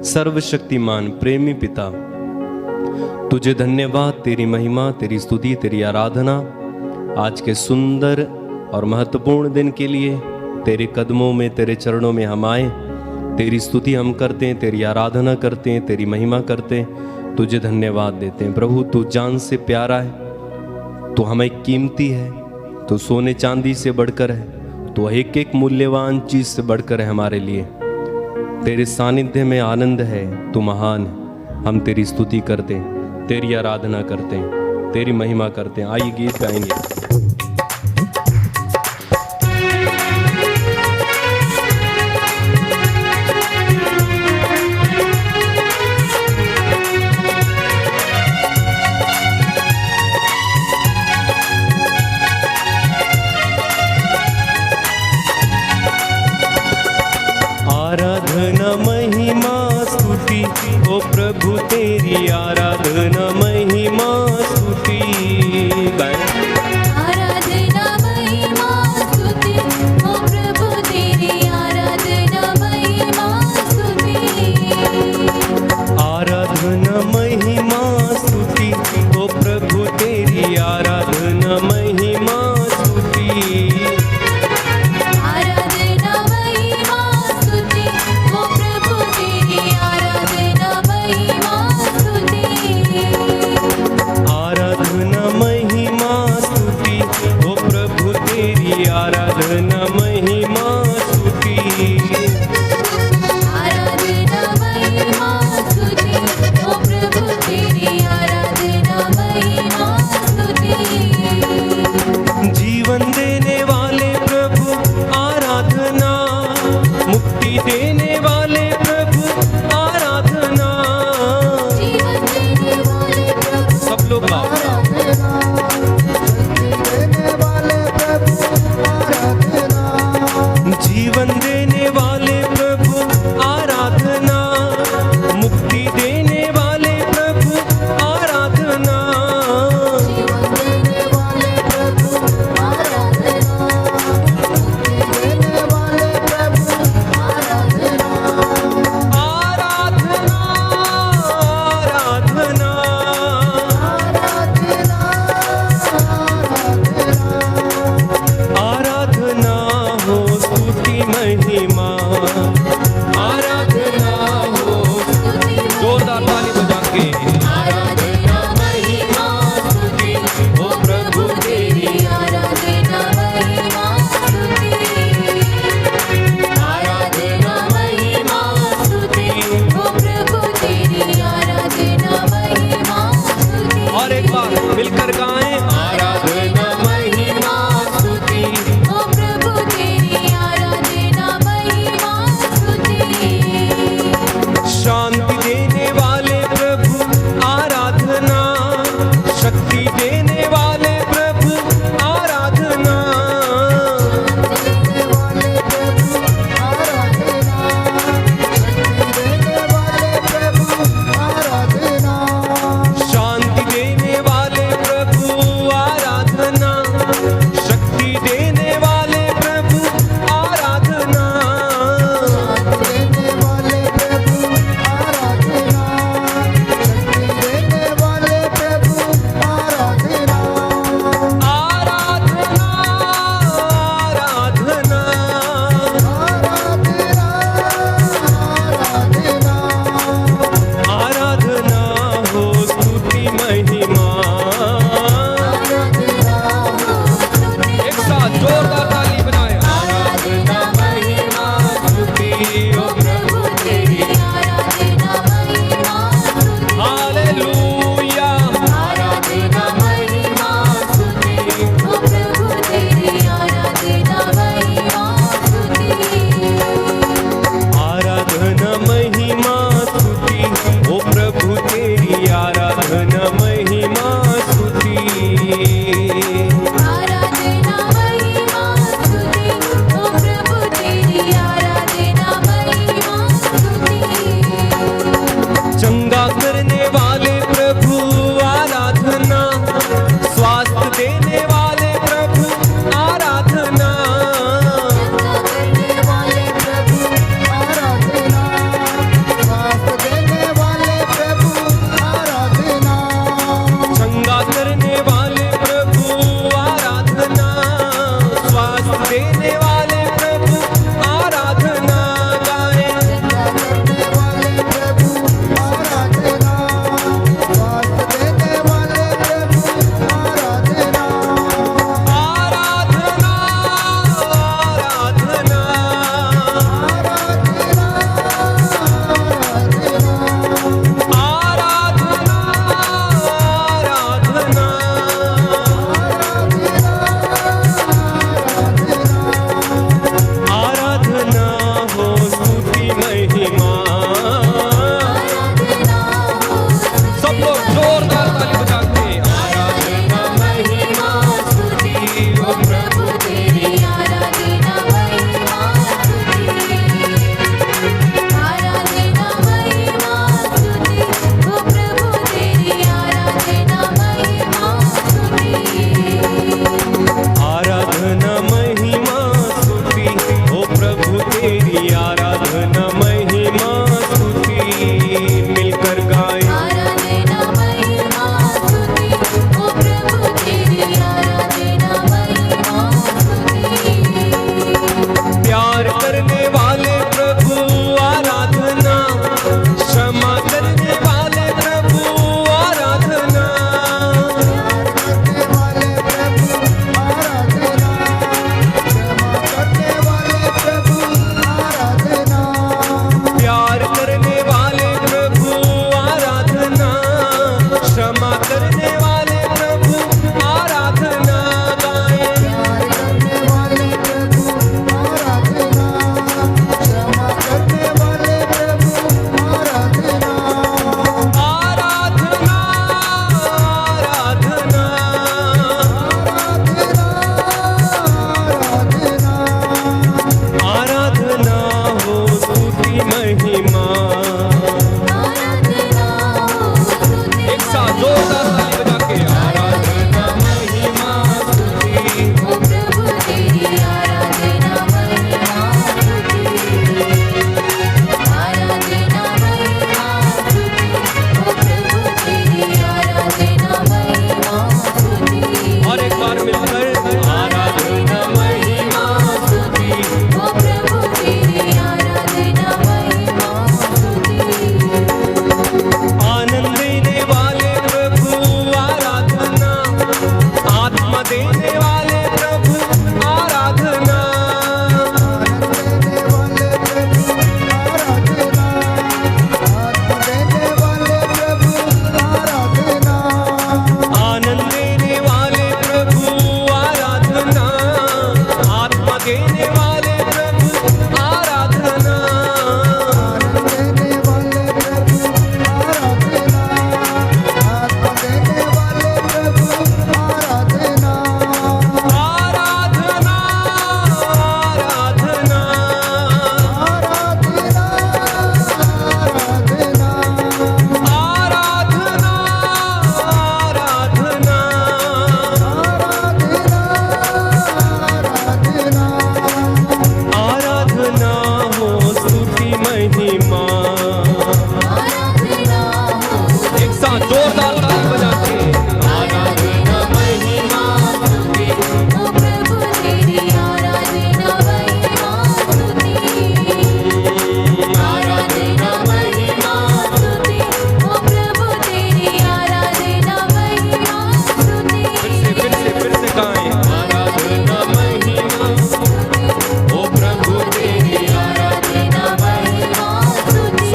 सर्वशक्तिमान प्रेमी पिता, तुझे धन्यवाद, तेरी महिमा, तेरी स्तुति, तेरी आराधना आज के सुंदर और महत्वपूर्ण दिन के लिए। तेरे कदमों में, तेरे चरणों में हम आए, तेरी स्तुति हम करते हैं, तेरी आराधना करते हैं, तेरी महिमा करते हैं, तुझे धन्यवाद देते हैं। प्रभु, तू जान से प्यारा है, तू हमें कीमती है, तू सोने चांदी से बढ़कर है, तू एक एक मूल्यवान चीज से बढ़कर है हमारे लिए। तेरे सानिध्य में आनंद है, तू महान है। हम तेरी स्तुति करते हैं, तेरी आराधना करते हैं, तेरी महिमा करते हैं। आइए गीत गाएंगे। आराधना महिमा स्तुति, ओ प्रभु तेरी आराधना महिमा स्तुति। आराधना महिमा स्तुति, ओ प्रभु तेरी आराधना महिमा स्तुति। आराधना महिमा स्तुति, ओ प्रभु तेरी आराधना महिमा स्तुति। आराधना महिमा स्तुति, ओ प्रभु तेरी आराधना महिमा स्तुति।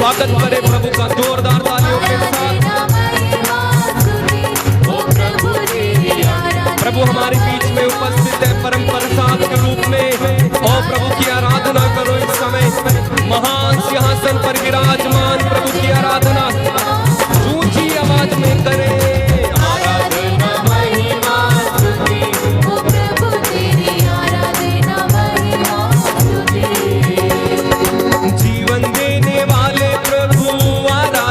स्वागत करें प्रभु का जोरदार तालियों के साथ। प्रभु हमारे बीच में उपस्थित है परम प्रसाद के रूप में, और प्रभु की आराधना करो इस समय। महान सिंहासन पर विराजमान प्रभु की आराधना ऊंची आवाज में करें। आराधना महिमा स्तुति, ओ प्रभु तेरी आराधना महिमा स्तुति। जीवन देने वाले प्रभु आराधना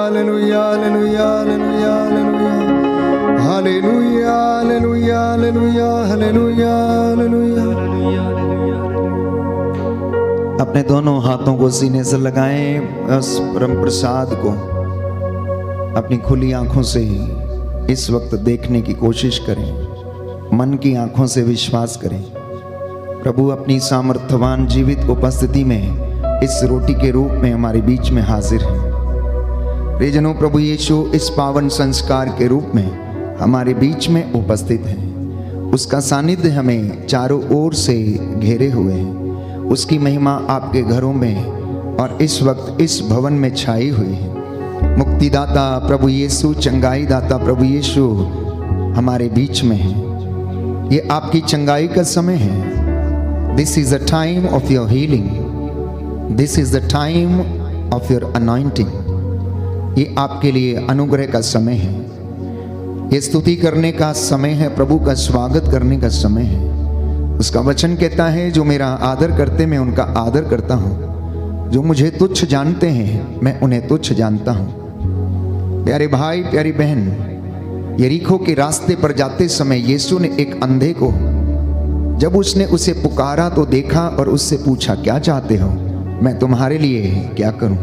hallelujah hallelujah hallelujah hallelujah hallelujah hallelujah hallelujah hallelujah hallelujah. अपने दोनों हाथों को सीने से लगाएं, उस परम प्रसाद को अपनी खुली आंखों से इस वक्त देखने की कोशिश करें, मन की आंखों से विश्वास करें। प्रभु अपनी सामर्थ्यवान जीवित उपस्थिति में इस रोटी के रूप में हमारे बीच में हाजिर है। प्रियजनों, प्रभु यीशु इस पावन संस्कार के रूप में हमारे बीच में उपस्थित है। उसका सानिध्य हमें चारों ओर से घेरे हुए है। उसकी महिमा आपके घरों में और इस वक्त इस भवन में छाई हुई है। मुक्तिदाता प्रभु यीशु, चंगाई दाता प्रभु यीशु हमारे बीच में है। ये आपकी चंगाई का समय है। This is the time of your healing. This is the time of your anointing. ये आपके लिए अनुग्रह का समय है। ये स्तुति करने का समय है, प्रभु का स्वागत करने का समय है। उसका वचन कहता है, जो मेरा आदर करते मैं उनका आदर करता हूँ, जो मुझे तुच्छ जानते हैं मैं उन्हें तुच्छ जानता हूँ। प्यारे भाई प्यारी बहन, यरीको के रास्ते पर जाते समय यीशु ने एक अंधे को, जब उसने उसे पुकारा तो देखा और उससे पूछा, क्या चाहते हो, मैं तुम्हारे लिए क्या करूं?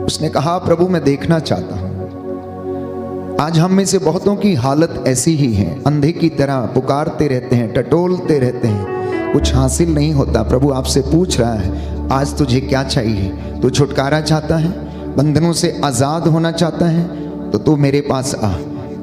उसने कहा, प्रभु मैं देखना चाहता हूं। आज हम में से बहुतों की हालत ऐसी ही है, अंधे की तरह पुकारते रहते हैं, टटोलते रहते हैं, कुछ हासिल नहीं होता। प्रभु आपसे पूछ रहा है, आज तुझे क्या चाहिए? तू छुटकारा चाहता है, बंधनों से आजाद होना चाहता है, तो तू मेरे पास आ।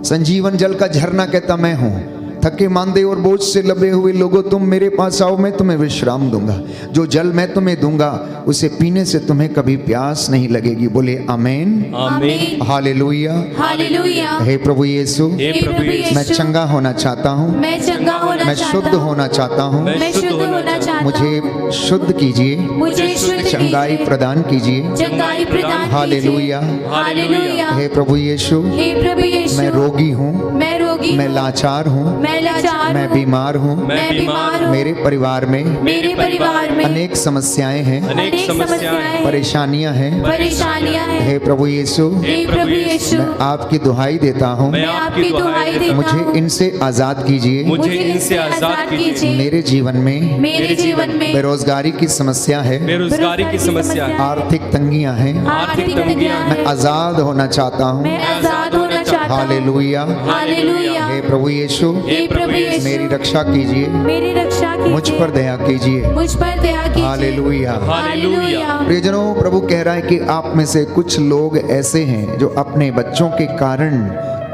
संजीवन जल का झरना कहता मैं हूं। थके मांदे और बोझ से लबे हुए लोगों, तुम मेरे पास आओ, मैं तुम्हें विश्राम दूंगा। जो जल मैं तुम्हें दूंगा उसे पीने से तुम्हें कभी प्यास नहीं लगेगी। बोले आमीन आमीन हालेलुया हालेलुया। हे प्रभु यीशु, हे प्रभु यीशु, मैं चंगा होना चाहता हूँ, मैं चंगा होना मैं चाहता शुद्ध हूँ, होना चाहता हूँ। मैं शुद्ध होना चाहता हूँ। मुझे शुद्ध कीजिए, मुझे शुद्ध चंगाई कीजिए, प्रदान कीजिए। चंगाई प्रदान हालेलुया कीजिए। हालेलुया। हे प्रभु यीशु, हे प्रभु यीशु, मैं रोगी हूँ, मैं रोगी मैं हूँ, लाचार हूँ, मैं लाचार मैं हूँ, बीमार हूँ। मैं बीमार हूँ। मेरे परिवार में मेरे परिवार में अनेक समस्याएं हैं, अनेक समस्याएं, परेशानियां हैं। परेशानियां हैं। हे प्रभु यीशु, हे प्रभु यीशु, मैं आपकी दुहाई देता हूँ, मैं मैं आपकी दुहाई देता मुझे हूँ। इनसे आजाद कीजिए। मुझे इनसे आजाद कीजिए। मेरे जीवन में मेरे जीवन में बेरोजगारी की समस्या है, बेरोजगारी की समस्या है, आर्थिक तंगियां हैं, आर्थिक तंगियां मैं हैं। आजाद होना चाहता हूँ। मैं आजाद होना चाहता हूँ। Hallelujah hallelujah. हे प्रभु यीशु, हे प्रभु यीशु, मेरी रक्षा कीजिए, मेरी रक्षा कीजिए, मुझ पर दया कीजिए। मुझ पर दया कीजिए। हालेलुया। हालेलुया। प्रियजनों, प्रभु कह रहा है कि आप में से कुछ लोग ऐसे हैं जो अपने बच्चों के कारण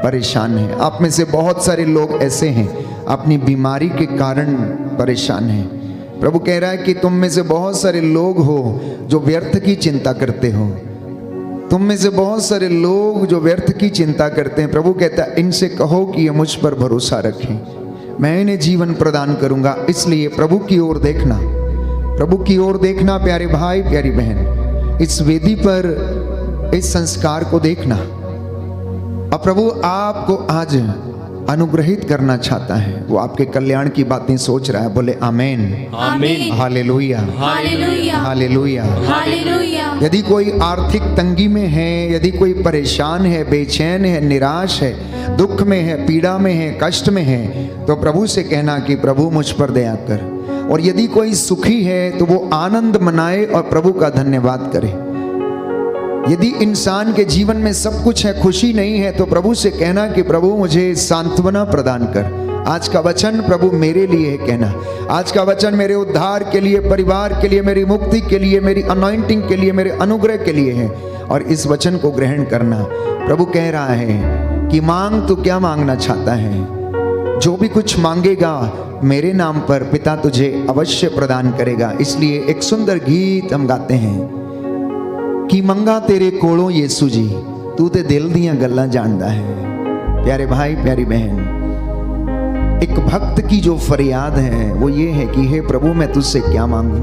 परेशान हैं। आप में से बहुत सारे लोग ऐसे हैं अपनी बीमारी के कारण परेशान हैं। प्रभु कह रहा है कि तुम में से बहुत सारे लोग हो जो व्यर्थ की चिंता करते हो। तुम में से बहुत सारे लोग जो व्यर्थ की चिंता करते हैं, प्रभु कहता है इनसे कहो कि ये मुझ पर भरोसा रखें, मैं इन्हें जीवन प्रदान करूंगा। इसलिए प्रभु की ओर देखना, प्रभु की ओर देखना प्यारे भाई प्यारी बहन, इस वेदी पर इस संस्कार को देखना। और प्रभु आपको आज अनुग्रहित करना चाहता है, वो आपके कल्याण की बातें सोच रहा है। बोले आमीन आमीन। Hallelujah hallelujah. हालेलुया। हालेलुया। यदि कोई आर्थिक तंगी में है, यदि कोई परेशान है, बेचैन है, निराश है, दुख में है, पीड़ा में है, कष्ट में है, तो प्रभु से कहना कि प्रभु मुझ पर दया कर। और यदि कोई सुखी है तो वो आनंद मनाए और प्रभु का धन्यवाद करे। यदि इंसान के जीवन में सब कुछ है, खुशी नहीं है, तो प्रभु से कहना कि प्रभु मुझे सांत्वना प्रदान कर। आज का वचन प्रभु मेरे लिए है कहना, आज का वचन मेरे उद्धार के लिए, परिवार के लिए, मेरी मुक्ति के लिए, मेरी अनॉइंटिंग के लिए, मेरे अनुग्रह के लिए है। और इस वचन को ग्रहण करना। प्रभु कह रहा है कि मांग तो क्या मांगना चाहता है, जो भी कुछ मांगेगा मेरे नाम पर पिता तुझे अवश्य प्रदान करेगा। इसलिए एक सुंदर गीत हम गाते हैं कि मंगा तेरे कोलों यीशु जी, तू ते दिल दियां गल्लां जानदा है। प्यारे भाई प्यारी बहन, एक भक्त की जो फरियाद है वो ये है कि हे प्रभु मैं तुझसे क्या मांगूं,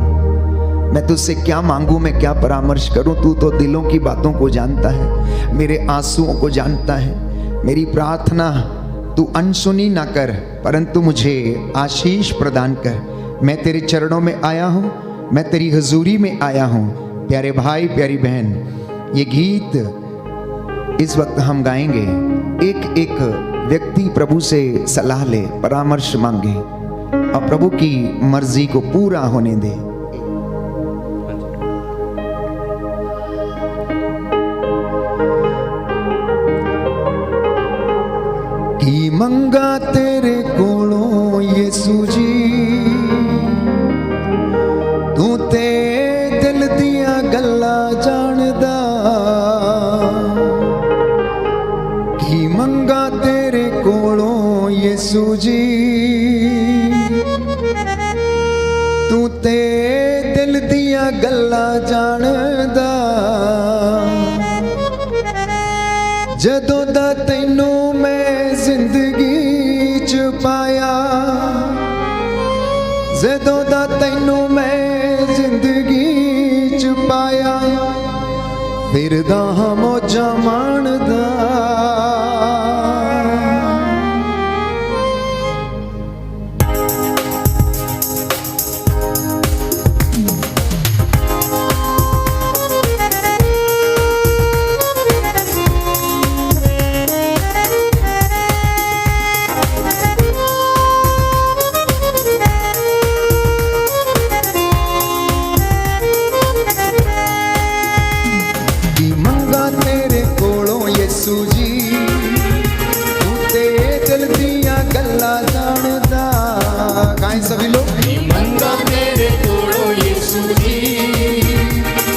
मैं तुझसे क्या मांगूं, मैं क्या परामर्श करूं। तू तो दिलों की बातों को जानता है, मेरे आंसुओं को जानता है। मेरी प्रार्थना तू अनसुनी ना कर, परंतु मुझे आशीष प्रदान कर। मैं तेरे चरणों में आया हूं, मैं तेरी हजूरी में आया हूं। प्यारे भाई प्यारी बहन, ये गीत इस वक्त हम गाएंगे, एक एक व्यक्ति प्रभु से सलाह ले, परामर्श मांगे और प्रभु की मर्जी को पूरा होने दे। की मंगा तेरे कोलों यीशु जी, तू ते दिल दिया गल्ला जानदा। की मंगा तेरे कोलों यीशु जी, तू ते दिल दिया गल्ला जानदा। जदों दा तैनू मैं जिंदगी च पाया, जदों दा तैनू मैं जिंदगी च पाया, फिरदा हां मौजां माणदा। यीशु जी, तू ते दिल दिया गल्ला जानदा। गाएं सभी लोग। मंगा तेरे कोलों यीशु जी,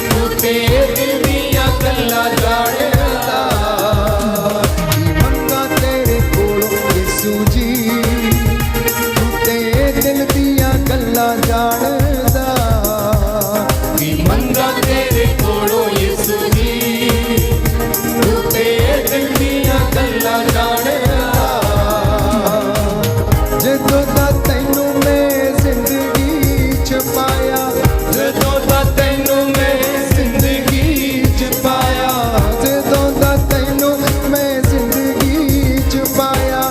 तू ते दिल दिया गल्ला जानदा। मंगा तेरे कोलों यीशु जी, तू ते दिल दिया गल्ला जानदा। मंगा तेरे कोलों यीशु जी, जदों दा तैनू मैं जिंदगी च पाया, जदों दा तैनू मैं जिंदगी च पाया, जदों दा तैनू मैं जिंदगी च पाया,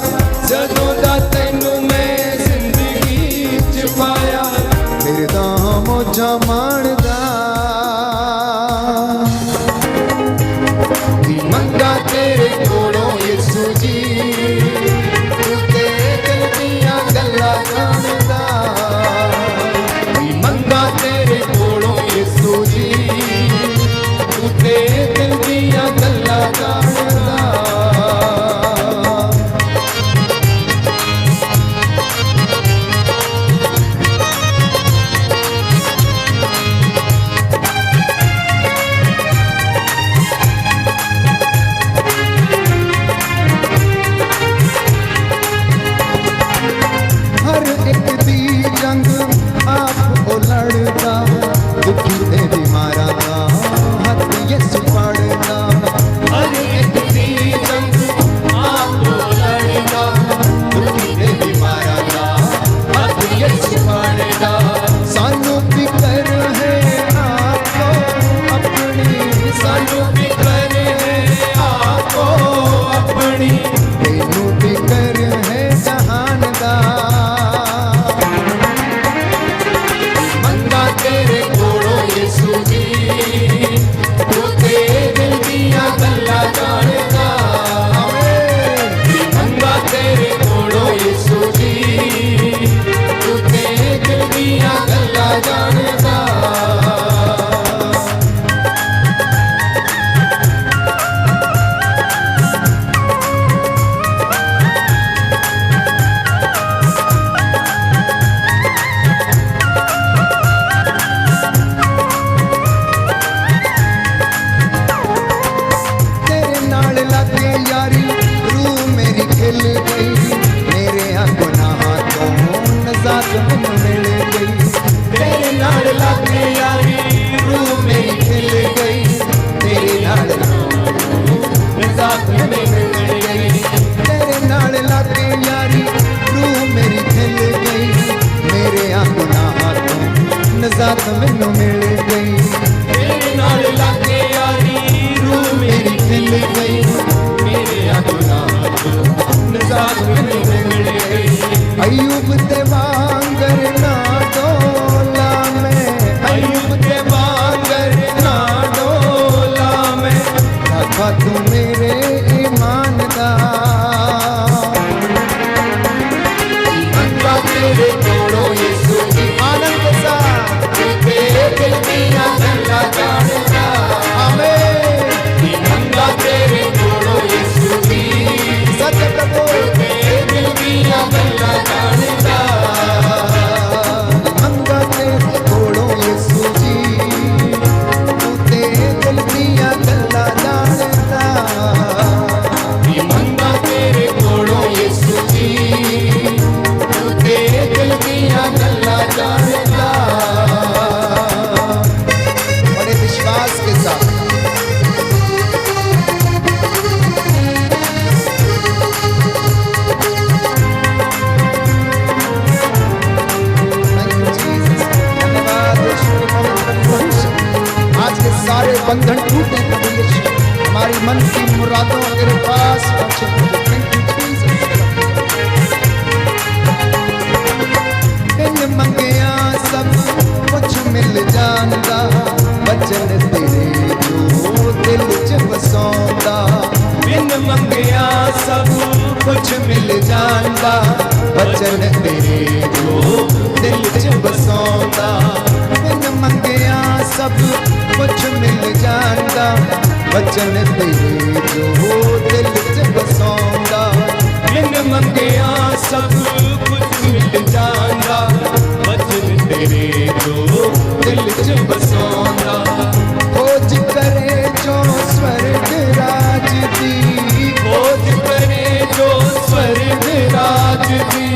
जदों दा तैनू मैं जिंदगी च पाया, फिरदा मौजां माणदा। मंगा तेरे कोलों यीशु जी, तू ते दिल दिया गल्ला जानदा। मंगा तेरे कोलों यीशु जी, तू ते दिल दिया गल्ला जानदा। आप ओ लड़दा, दुखी ते बीमारा दा हाथ यीशु फड़दा। हर एक दी जंग आप लड़दा, दुखी ते बीमारा दा हाथ यीशु फड़दा। सानू फिकर है आपको अपनी, सानू फिकर है आपको अपनी, तेनू फिकर है जहान दा। मंगा तेरे कोलों यीशु जी, तू ते दिल दिया गल्ला जानदा। मंगा तेरे कोलों यीशु जी, तू ते दिल दिया गल्ला जानदा। यारी रूह मेरी खिल गई, मेरे गुनाह तो नजात मैनू मिल गई। तेरे नाल लागे यारी रूह मेरी खिल गई, तेरे नाल नजात में मिल गई। तेरे नाल लागे यारी रूह मेरी खिल गई, मेरे गुनाह तो नजात मैनू मिल गई। तेरे नाल लागे यारी रूह मेरी खिल गई, अयूब ते वांगर ना डोला मैं, अयूब ते वांगर ना डोला मैं, रखा तू मेरे अगर पास वचन बिन मंगिया सब कुछ मिल जांदा वचन तेरे जो दिल च वसौंदा बिन मंगिया सब कुछ मिल जांदा वचन तेरे जो दिल च वसौंदा बिन मंगिया सब कुछ मिल जांदा वचन तेरे जो दिल च वसौंदा बिन मंगिया सब कुछ मिल जांदा वचन तेरे जो दिल च वसौंदा खोज करे जो स्वर्ग राज दी खोज करे जो स्वर्ग राज दी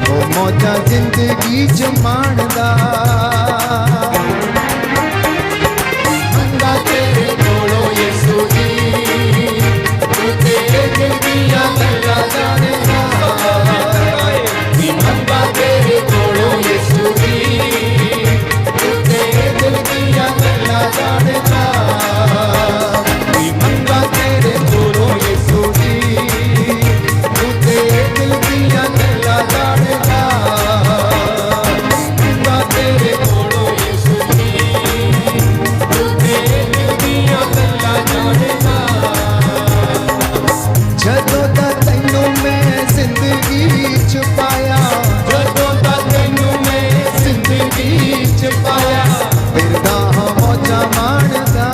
ओ मौजा जिंदगी च माणदा मंगा तेरे कोलों यीशु जी तू तेरे दिल दियां गल्लां जानेगा मंगा तेरे कोलों यीशु जी तू तेरे दिल दियां गल्लां जानेगा मंगा तेरे कोलों यीशु जी तू तेरे दिल दियां गल्लां जानेगा मंगा तेरे कोलों यीशु जी तू तेरे दिल दियां गल्लां जानेगा जदों दा तैनू मैं जिंदगी च पाया ਜਦੋਂ ਦਾ ਤੈਨੂੰ ਮੈਂ ਜ਼ਿੰਦਗੀ ਚ ਪਾਇਆ ਫਿਰਦਾ ਹਾਂ ਮੌਜਾਂ ਮਾਣਦਾ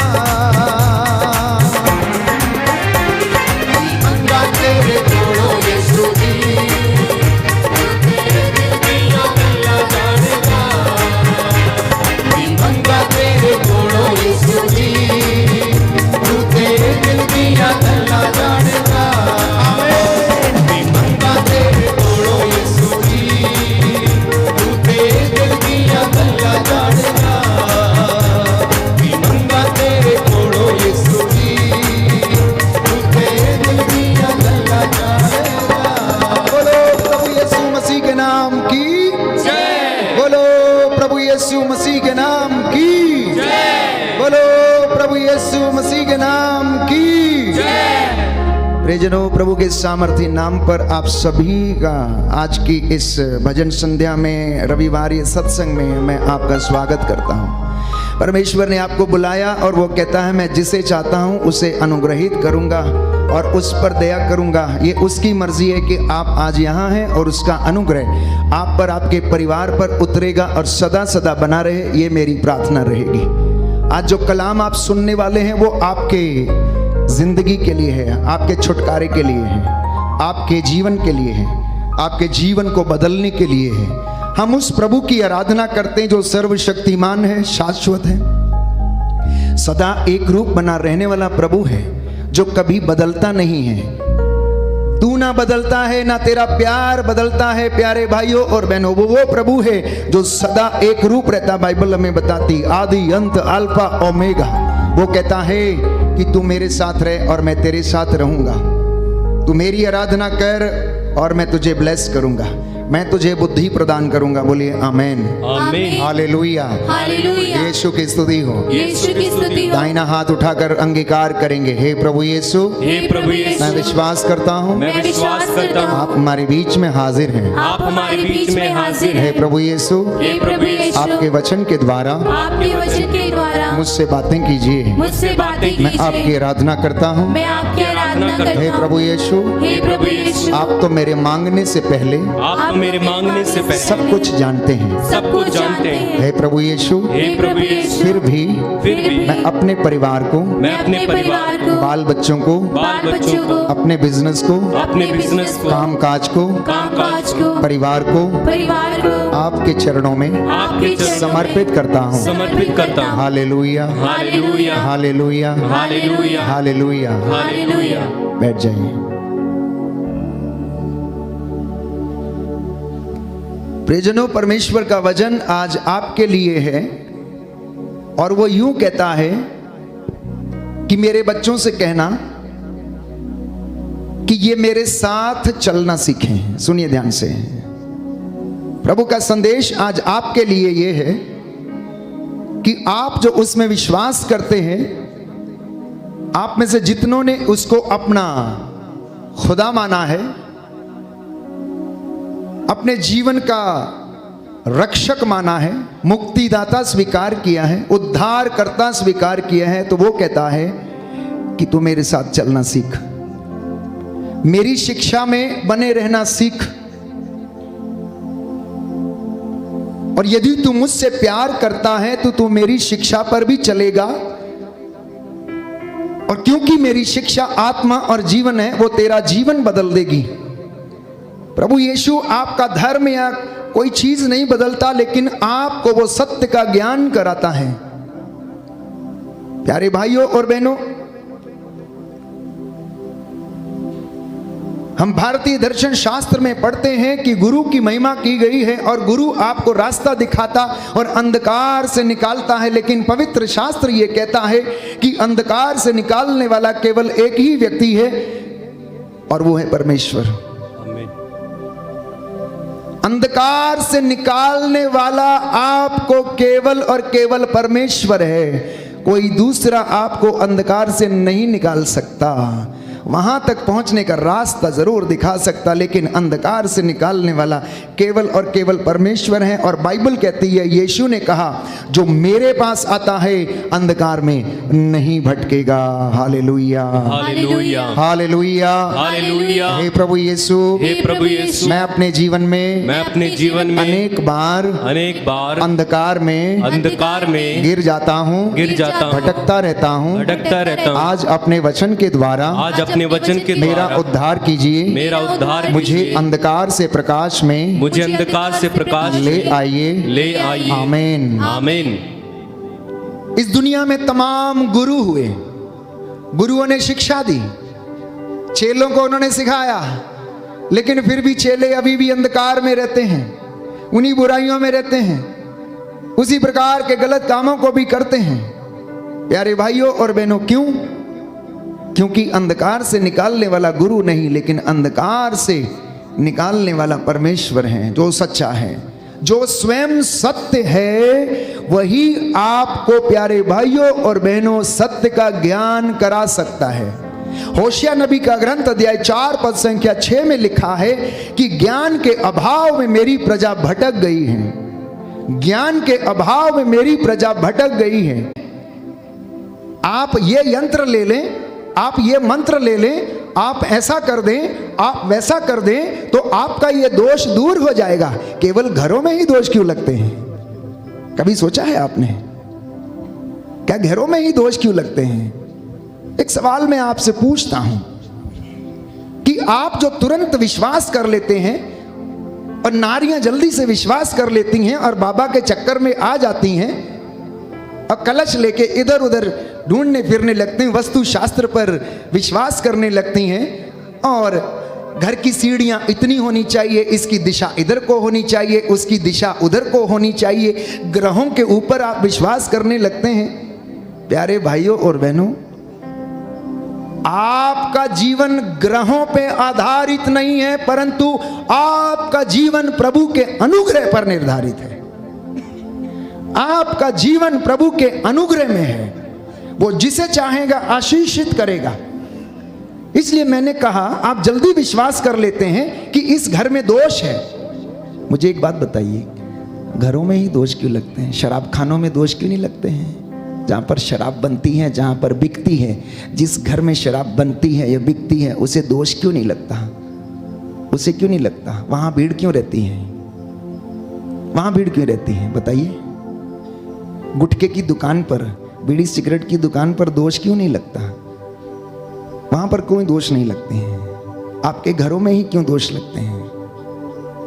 ਮੰਗਾ ਤੇਰੇ ਕੋਲੋਂ ਯਿਸੂ ਜੀ ਤੇਰੇ ਦਿਲ ਦੀਆਂ ਗੱਲਾਂ ਜਾਣੇਗਾ ਮੰਗਾ ਤੇਰੇ ਕੋਲੋਂ ਯਿਸੂ ਜੀ ਤੂੰ ਤੇਰੇ ਦਿਲ ਦੀਆਂ ਗੱਲਾਂ ਜਾਣੇਗਾ ਆਮੀਨ ਮੰਗਾ ਤੇਰੇ ਕੋਲੋਂ ਯਿਸੂ ਜੀ ਤੂੰ ਤੇਰੇ ਦਿਲ ਦੀਆਂ ਗੱਲਾਂ ਜਾਣੇਗਾ ਮੰਗਾ ਤੇਰੇ ਕੋਲੋਂ ਯਿਸੂ ਜੀ ਤੂੰ ਤੇਰੇ ਦਿਲ ਦੀਆਂ ਗੱਲਾਂ ਜਾਣੇਗਾ बोलो प्रभु यीशु मसीह के नाम की जय बोलो प्रभु यीशु मसीह के नाम की जय बोलो प्रभु यीशु मसीह के नाम की जय प्रियजनों, प्रभु के सामर्थी नाम पर आप सभी का आज की इस भजन संध्या में रविवार सत्संग में मैं आपका स्वागत करता हूँ। परमेश्वर ने आपको बुलाया और वो कहता है मैं जिसे चाहता हूँ उसे अनुग्रहित करूँगा और उस पर दया करूँगा। ये उसकी मर्जी है कि आप आज यहाँ हैं और उसका अनुग्रह आप पर, आपके परिवार पर उतरेगा और सदा सदा बना रहे, ये मेरी प्रार्थना रहेगी। आज जो कलाम आप सुनने वाले हैं वो आपके जिंदगी के लिए है, आपके छुटकारे के लिए है, आपके जीवन के लिए है, आपके जीवन को बदलने के लिए है। हम उस प्रभु की आराधना करते हैं जो सर्वशक्तिमान है, शाश्वत है, सदा एक रूप बना रहने वाला प्रभु है जो कभी बदलता नहीं है। तू ना बदलता है, ना तेरा प्यार बदलता है प्यारे भाइयों और बहनों। वो प्रभु है जो सदा एक रूप रहता। बाइबल हमें बताती आदि अंत अल्फा ओमेगा। वो कहता है कि तू मेरे साथ रहे और मैं तेरे साथ रहूंगा। तू मेरी आराधना कर और मैं तुझे ब्लेस करूंगा, मैं तुझे बुद्धि प्रदान करूंगा। बोलिए आमेन, आमीन हालेलुया, हालेलुया। यीशु की स्तुति हो। यीशु की स्तुति हो। दाहिना हाथ उठाकर अंगीकार करेंगे, हे प्रभु यीशु, हे प्रभु यीशु मैं विश्वास करता हूँ मैं विश्वास करता हूँ आप हमारे बीच में हाजिर हैं। आप हमारे बीच में हाजिर हे हैं। प्रभु यीशु, हे प्रभु यीशु आपके वचन के द्वारा आपके वचन के द्वारा मुझसे बातें कीजिए। मुझसे बातें मैं आपकी कीजिए। आराधना करता हूँ। मैं आपकी आराधना करता हे हूँ। प्रभु यीशु, हे प्रभु यीशु आप तो मेरे मांगने से पहले आप तो मेरे मांगने से पहले सब कुछ जानते हैं। सब कुछ जानते हैं। हे प्रभु यीशु, हे प्रभु यीशु फिर भी भी मैं अपने परिवार को, मैं अपने परिवार को, बाल बच्चों को, बाल बच्चों को, अपने बिजनेस को, अपने बिजनेस को, काम काज को, कामकाज को, परिवार को परिवार को आपके चरणों में आपके चरणों में समर्पित करता हूँ। समर्पित करता हूँ। Hallelujah, hallelujah hallelujah, hallelujah hallelujah. Hallelujah. बैठ जाइए। प्रियजनों, परमेश्वर का वचन आज आपके लिए है और वो यूं कहता है कि मेरे बच्चों से कहना कि ये मेरे साथ चलना सीखें। सुनिए ध्यान से, प्रभु का संदेश आज आपके लिए ये है कि आप जो उसमें विश्वास करते हैं आप में से जितनों ने उसको अपना खुदा माना है, अपने जीवन का रक्षक माना है, मुक्तिदाता स्वीकार किया है, उद्धार करता स्वीकार किया है, तो वो कहता है कि तू मेरे साथ चलना सीख, मेरी शिक्षा में बने रहना सीख, और यदि तू मुझसे प्यार करता है तो तू मेरी शिक्षा पर भी चलेगा, और क्योंकि मेरी शिक्षा आत्मा और जीवन है, वो तेरा जीवन बदल देगी। प्रभु यीशु आपका धर्म या कोई चीज नहीं बदलता, लेकिन आपको वो सत्य का ज्ञान कराता है। प्यारे भाइयों और बहनों, हम भारतीय दर्शन शास्त्र में पढ़ते हैं कि गुरु की महिमा की गई है और गुरु आपको रास्ता दिखाता और अंधकार से निकालता है, लेकिन पवित्र शास्त्र ये कहता है कि अंधकार से निकालने वाला केवल एक ही व्यक्ति है और वो है परमेश्वर। अंधकार से निकालने वाला आपको केवल और केवल परमेश्वर है, कोई दूसरा आपको अंधकार से नहीं निकाल सकता। वहां तक पहुंचने का रास्ता जरूर दिखा सकता, लेकिन अंधकार से निकालने वाला केवल और केवल परमेश्वर है। और बाइबल कहती है, यीशु ने कहा, जो मेरे पास आता है अंधकार में नहीं भटकेगा। Hallelujah, hallelujah, hallelujah, hallelujah. हे प्रभु यीशु, हे प्रभु यीशु, मैं अपने जीवन में अनेक बार अंधकार में गिर जाता हूँ, भटकता रहता हूँ। आज अपने वचन के द्वारा मेरा उद्धार कीजिए, मुझे अंधकार से प्रकाश में ले आइए। आमीन, आमीन। इस दुनिया में तमाम गुरु हुए, गुरुओं ने शिक्षा दी, चेलों को उन्होंने सिखाया, लेकिन फिर भी चेले अभी भी अंधकार में रहते हैं, उन्हीं बुराइयों में रहते हैं, उसी प्रकार के गलत कामों को भी करते हैं। प्यारे भाइयों और बहनों, क्यों? क्योंकि अंधकार से निकालने वाला गुरु नहीं, लेकिन अंधकार से निकालने वाला परमेश्वर है, जो सच्चा है, जो स्वयं सत्य है। वही आपको प्यारे भाइयों और बहनों सत्य का ज्ञान करा सकता है। होशिया नबी का ग्रंथ अध्याय 4 पद संख्या 6 में लिखा है कि ज्ञान के अभाव में मेरी प्रजा भटक गई है, ज्ञान के अभाव में मेरी प्रजा भटक गई है। आप ये यंत्र ले लें, आप ये मंत्र ले लें, आप ऐसा कर दें, आप वैसा कर दें, तो आपका ये दोष दूर हो जाएगा। केवल घरों में ही दोष क्यों लगते हैं? कभी सोचा है आपने? क्या घरों में ही दोष क्यों लगते हैं? एक सवाल मैं आपसे पूछता हूं कि आप जो तुरंत विश्वास कर लेते हैं, और नारियां जल्दी से विश्वास कर लेती हैं और बाबा के चक्कर में आ जाती हैं और कलश लेके इधर उधर ढूंढने फिरने लगते हैं, वस्तु शास्त्र पर विश्वास करने लगती हैं, और घर की सीढ़ियां इतनी होनी चाहिए, इसकी दिशा इधर को होनी चाहिए, उसकी दिशा उधर को होनी चाहिए, ग्रहों के ऊपर आप विश्वास करने लगते हैं। प्यारे भाइयों और बहनों, आपका जीवन ग्रहों पे आधारित नहीं है, परंतु आपका जीवन प्रभु के अनुग्रह पर निर्धारित है। आपका जीवन प्रभु के अनुग्रह में है, वो जिसे चाहेगा आशीषित करेगा। इसलिए मैंने कहा, आप जल्दी विश्वास कर लेते हैं कि इस घर में दोष है। मुझे एक बात बताइए, घरों में ही दोष क्यों लगते हैं? शराब खानों में दोष क्यों नहीं लगते हैं? जहाँ पर शराब बनती है, जहाँ पर बिकती है, जिस घर में शराब बनती है या बिकती है, उसे दोष क्यों नहीं लगता? उसे क्यों नहीं लगता? वहाँ भीड़ क्यों रहती है? वहाँ भीड़ क्यों रहती है बताइए? गुटखे की दुकान पर, बीड़ी सिगरेट की दुकान पर दोष क्यों नहीं लगता? वहां पर कोई दोष नहीं लगते हैं। आपके घरों में ही क्यों दोष लगते हैं?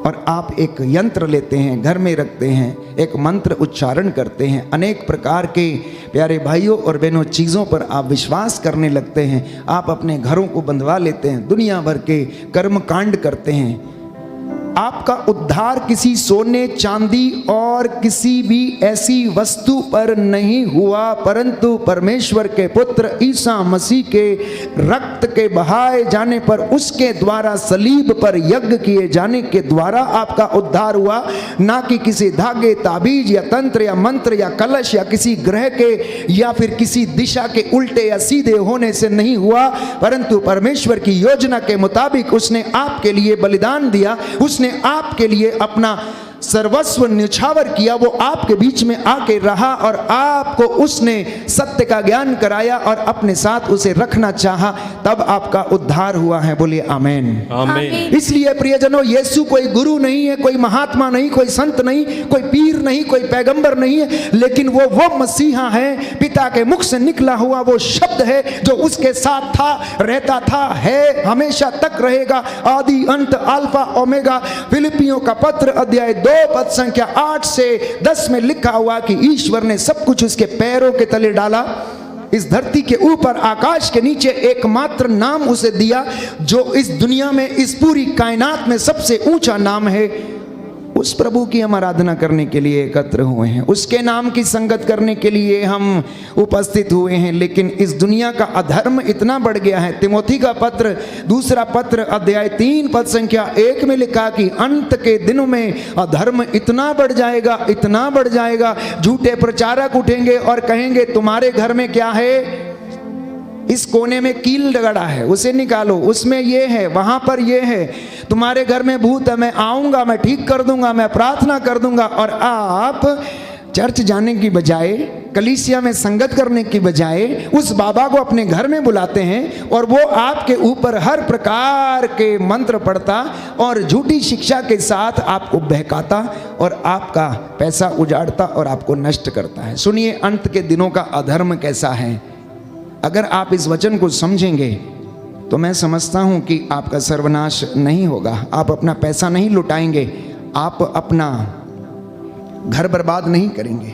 और आप एक यंत्र लेते हैं, घर में रखते हैं, एक मंत्र उच्चारण करते हैं, अनेक प्रकार के प्यारे भाइयों और बहनों चीज़ों पर आप विश्वास करने लगते हैं। आप अपने घरों को बंधवा लेते हैं, दुनिया भर के कर्म कांड करते हैं, आपका उद्धार किसी सोने चांदी और किसी भी ऐसी वस्तु पर नहीं हुआ, परंतु परमेश्वर के पुत्र ईसा मसीह के रक्त के बहाए जाने पर, उसके द्वारा सलीब पर यज्ञ किए जाने के द्वारा आपका उद्धार हुआ। ना कि किसी धागे, ताबीज या तंत्र या मंत्र या कलश या किसी ग्रह के या फिर किसी दिशा के उल्टे या सीधे होने से नहीं हुआ, परंतु परमेश्वर की योजना के मुताबिक उसने आपके लिए बलिदान दिया। उसने आपके लिए अपना सर्वस्व न्यौछावर किया। वो आपके बीच में आके रहा और आपको उसने सत्य का ज्ञान कराया और अपने साथ उसे रखना चाहा, तब आपका उद्धार हुआ है। बोलिए आमेन। आमीन। इसलिए प्रियजनों, यीशु कोई गुरु नहीं है, कोई महात्मा नहीं, कोई संत नहीं, कोई पीर नहीं, कोई पैगंबर नहीं है, लेकिन वो मसीहा है, पिता के मुख से निकला हुआ वो शब्द है जो उसके साथ था, रहता था, है, हमेशा तक रहेगा, आदि अंत, अल्फा ओमेगा। फिलिपियों का पत्र अध्याय 2 पद संख्या 8 से 10 में लिखा हुआ कि ईश्वर ने सब कुछ उसके पैरों के तले डाला। इस धरती के ऊपर, आकाश के नीचे एकमात्र नाम उसे दिया जो इस दुनिया में, इस पूरी कायनात में सबसे ऊंचा नाम है। उस प्रभु की हम आराधना करने के लिए एकत्र हुए हैं, उसके नाम की संगत करने के लिए हम उपस्थित हुए हैं। लेकिन इस दुनिया का अधर्म इतना बढ़ गया है। तिमोथी का पत्र, दूसरा पत्र अध्याय 3 पद संख्या 1 में लिखा कि अंत के दिनों में अधर्म इतना बढ़ जाएगा, इतना बढ़ जाएगा, झूठे प्रचारक उठेंगे और कहेंगे तुम्हारे घर में क्या है, इस कोने में कील गड़ा है, उसे निकालो, उसमें ये है, वहां पर ये है, तुम्हारे घर में भूत है, मैं आऊंगा, मैं ठीक कर दूंगा, मैं प्रार्थना कर दूंगा। और आप चर्च जाने की बजाय, कलीसिया में संगत करने की बजाय उस बाबा को अपने घर में बुलाते हैं और वो आपके ऊपर हर प्रकार के मंत्र पढ़ता और झूठी शिक्षा के साथ आपको बहकाता और आपका पैसा उजाड़ता और आपको नष्ट करता है। सुनिए, अंत के दिनों का अधर्म कैसा है। अगर आप इस वचन को समझेंगे तो मैं समझता हूं कि आपका सर्वनाश नहीं होगा, आप अपना पैसा नहीं लुटाएंगे, आप अपना घर बर्बाद नहीं करेंगे।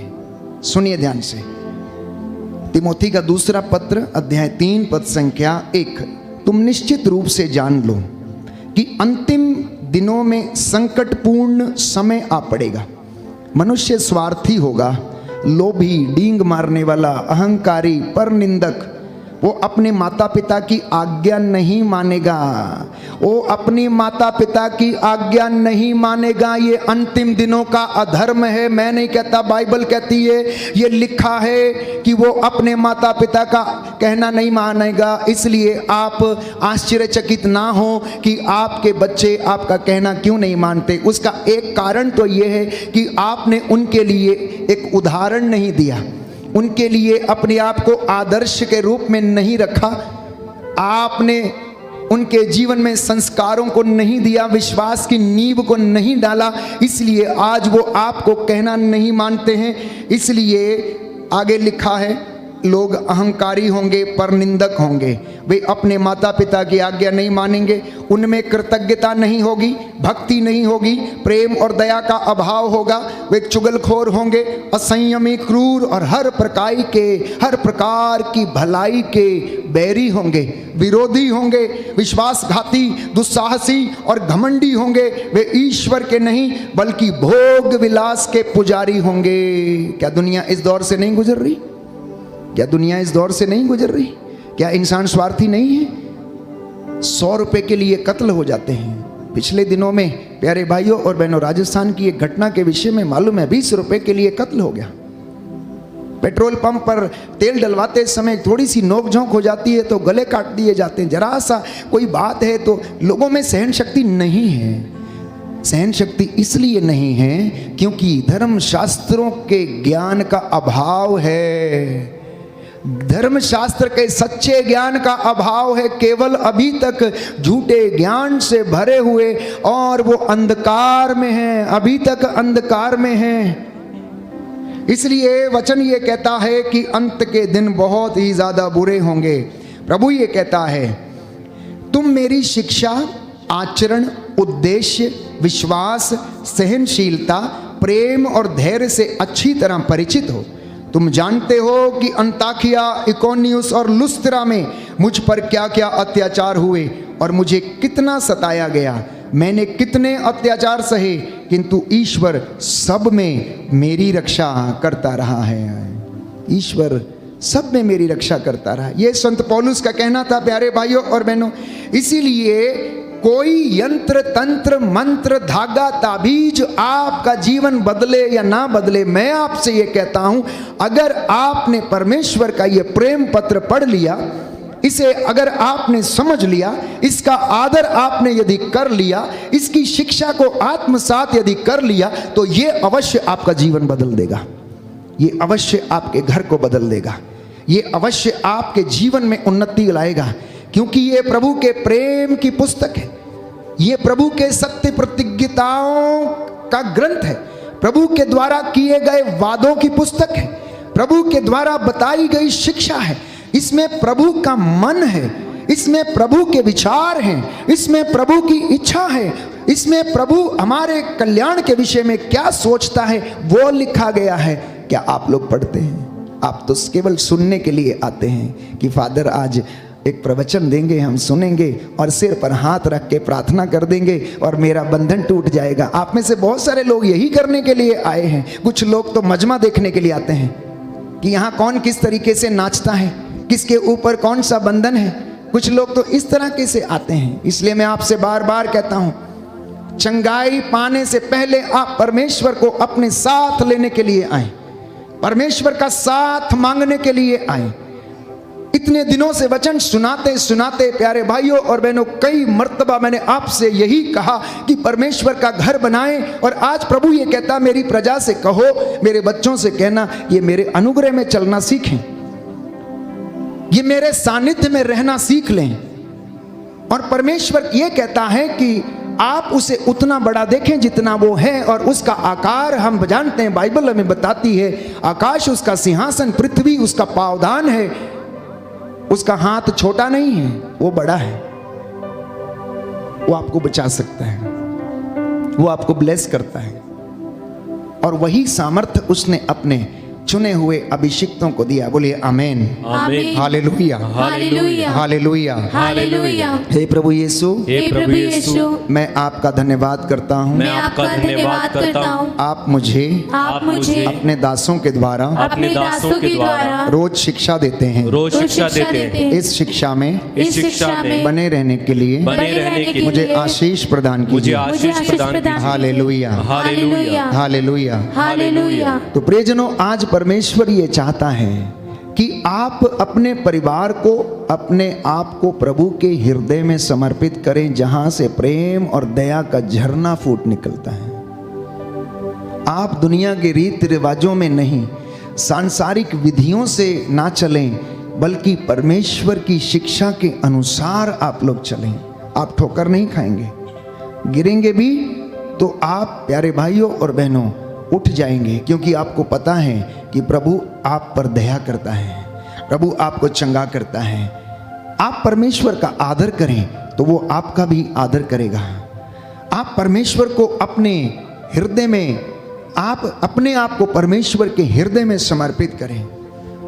सुनिए ध्यान से, तिमोथी का दूसरा पत्र अध्याय 3 पद संख्या 1, तुम निश्चित रूप से जान लो कि अंतिम दिनों में संकटपूर्ण समय आ पड़ेगा। मनुष्य स्वार्थी होगा, लोभी, डींग मारने वाला, अहंकारी, परनिंदक। वो अपने माता पिता की आज्ञा नहीं मानेगा, वो अपनी माता पिता की आज्ञा नहीं मानेगा। ये अंतिम दिनों का अधर्म है। मैं नहीं कहता, बाइबल कहती है, ये लिखा है कि वो अपने माता पिता का कहना नहीं मानेगा। इसलिए आप आश्चर्यचकित ना हो कि आपके बच्चे आपका कहना क्यों नहीं मानते। उसका एक कारण तो ये है कि आपने उनके लिए एक उदाहरण नहीं दिया, उनके लिए अपने आप को आदर्श के रूप में नहीं रखा, आपने उनके जीवन में संस्कारों को नहीं दिया, विश्वास की नींव को नहीं डाला, इसलिए आज वो आपको कहना नहीं मानते हैं। इसलिए आगे लिखा है, लोग अहंकारी होंगे, परनिंदक होंगे, वे अपने माता पिता की आज्ञा नहीं मानेंगे, उनमें कृतज्ञता नहीं होगी, भक्ति नहीं होगी, प्रेम और दया का अभाव होगा, वे चुगलखोर होंगे, असंयमी, क्रूर और हर प्रकार की भलाई के बैरी होंगे, विरोधी होंगे, विश्वासघाती, दुस्साहसी और घमंडी होंगे। वे ईश्वर के नहीं बल्कि भोग विलास के पुजारी होंगे। क्या दुनिया इस दौर से नहीं गुजर रही? क्या दुनिया इस दौर से नहीं गुजर रही? क्या इंसान स्वार्थी नहीं है? 100 रुपए के लिए कत्ल हो जाते हैं। पिछले दिनों में प्यारे भाइयों और बहनों, राजस्थान की एक घटना के विषय में मालूम है, 20 रुपए के लिए कत्ल हो गया। पेट्रोल पंप पर तेल डलवाते समय थोड़ी सी नोकझोंक हो जाती है तो गले काट दिए जाते हैं। जरा सा कोई बात है तो लोगों में सहन शक्ति नहीं है। सहन शक्ति इसलिए नहीं है क्योंकि धर्म शास्त्रों के ज्ञान का अभाव है, धर्मशास्त्र के सच्चे ज्ञान का अभाव है। केवल अभी तक झूठे ज्ञान से भरे हुए और वो अंधकार में हैं, अभी तक अंधकार में हैं। इसलिए वचन ये कहता है कि अंत के दिन बहुत ही ज्यादा बुरे होंगे। प्रभु ये कहता है, तुम मेरी शिक्षा, आचरण, उद्देश्य, विश्वास, सहनशीलता, प्रेम और धैर्य से अच्छी तरह परिचित हो। तुम जानते हो कि अंताकिया, इकोनियुस और लुस्त्रा में मुझ पर क्या क्या अत्याचार हुए और मुझे कितना सताया गया। मैंने कितने अत्याचार सहे, किंतु ईश्वर सब में मेरी रक्षा करता रहा है। ईश्वर सब में मेरी रक्षा करता रहा। ये संत पौलुस का कहना था प्यारे भाइयों और बहनों। इसीलिए कोई यंत्र तंत्र मंत्र धागा ताबीज आपका जीवन बदले या ना बदले, मैं आपसे ये कहता हूं, अगर आपने परमेश्वर का ये प्रेम पत्र पढ़ लिया, इसे अगर आपने समझ लिया, इसका आदर आपने यदि कर लिया, इसकी शिक्षा को आत्मसात यदि कर लिया, तो ये अवश्य आपका जीवन बदल देगा। ये अवश्य आपके घर को बदल देगा। ये अवश्य आपके जीवन में उन्नति लाएगा, क्योंकि ये प्रभु के प्रेम की पुस्तक है। ये प्रभु के सत्य प्रतिज्ञताओं का ग्रंथ है। प्रभु के द्वारा किए गए वादों की पुस्तक है। प्रभु के द्वारा बताई गई शिक्षा है। इसमें प्रभु का मन है, इसमें प्रभु के विचार हैं, इसमें प्रभु की इच्छा है, इसमें प्रभु हमारे कल्याण के विषय में क्या सोचता है वो लिखा गया है। क्या आप लोग पढ़ते हैं? आप तो केवल सुनने के लिए आते हैं कि फादर आज एक प्रवचन देंगे, हम सुनेंगे और सिर पर हाथ रख के प्रार्थना कर देंगे और मेरा बंधन टूट जाएगा। आप में से बहुत सारे लोग यही करने के लिए आए हैं। कुछ लोग तो मजमा देखने के लिए आते हैं कि यहाँ कौन किस तरीके से नाचता है, किसके ऊपर कौन सा बंधन है। कुछ लोग तो इस तरह के से आते हैं। इसलिए मैं आपसे बार बार कहता हूं, चंगाई पाने से पहले आप परमेश्वर को अपने साथ लेने के लिए आए, परमेश्वर का साथ मांगने के लिए आए। इतने दिनों से वचन सुनाते सुनाते प्यारे भाइयों और बहनों, कई मर्तबा मैंने आपसे यही कहा कि परमेश्वर का घर बनाएं, और आज प्रभु ये कहता, मेरी प्रजा से कहो, मेरे बच्चों से कहना, ये मेरे अनुग्रह में चलना सीखें, ये मेरे सानिध्य में रहना सीख लें। और परमेश्वर ये कहता है कि आप उसे उतना बड़ा देखें जितना वो है, और उसका आकार हम जानते हैं, बाइबल हमें बताती है, आकाश उसका सिंहासन, पृथ्वी उसका पावदान है। उसका हाथ छोटा नहीं है, वो बड़ा है। वो आपको बचा सकता है, वो आपको ब्लेस करता है, और वही सामर्थ्य उसने अपने चुने हुए अभिषिक्तों को दिया। बोलिए आमेन, आमीन। Hallelujah, hallelujah, hallelujah. हालेलुया। हे प्रभु यीशु, हे प्रभु यीशु, मैं आपका धन्यवाद करता हूँ। मैं आपका धन्यवाद करता हूँ। आप मुझे आप मुझे अपने दासों के द्वारा अपने दासों के द्वारा रोज शिक्षा देते हैं। रोज शिक्षा देते हैं। इस शिक्षा में इस शिक्षा में बने रहने के लिए बने रहने के मुझे लिए आशीष प्रदान मुझे कीजिए। आशीष प्रदान कीजिए। Hallelujah, hallelujah, hallelujah. हालेलुया। तो प्रियजनों, आज परमेश्वर ये चाहता है कि आप अपने परिवार को, अपने आप को प्रभु के हृदय में समर्पित करें, जहां से प्रेम और दया का झरना फूट निकलता है। आप दुनिया के रीति रिवाजों में नहीं, सांसारिक विधियों से ना चलें, बल्कि परमेश्वर की शिक्षा के अनुसार आप लोग चलें। आप ठोकर नहीं खाएंगे, गिरेंगे भी तो आप प्यारे भाइयों और बहनों उठ जाएंगे, क्योंकि आपको पता है कि प्रभु आप पर दया करता है, प्रभु आपको चंगा करता है। आप परमेश्वर का आदर करें तो वो आपका भी आदर करेगा। आप परमेश्वर को अपने हृदय में, आप अपने आप को परमेश्वर के हृदय में समर्पित करें।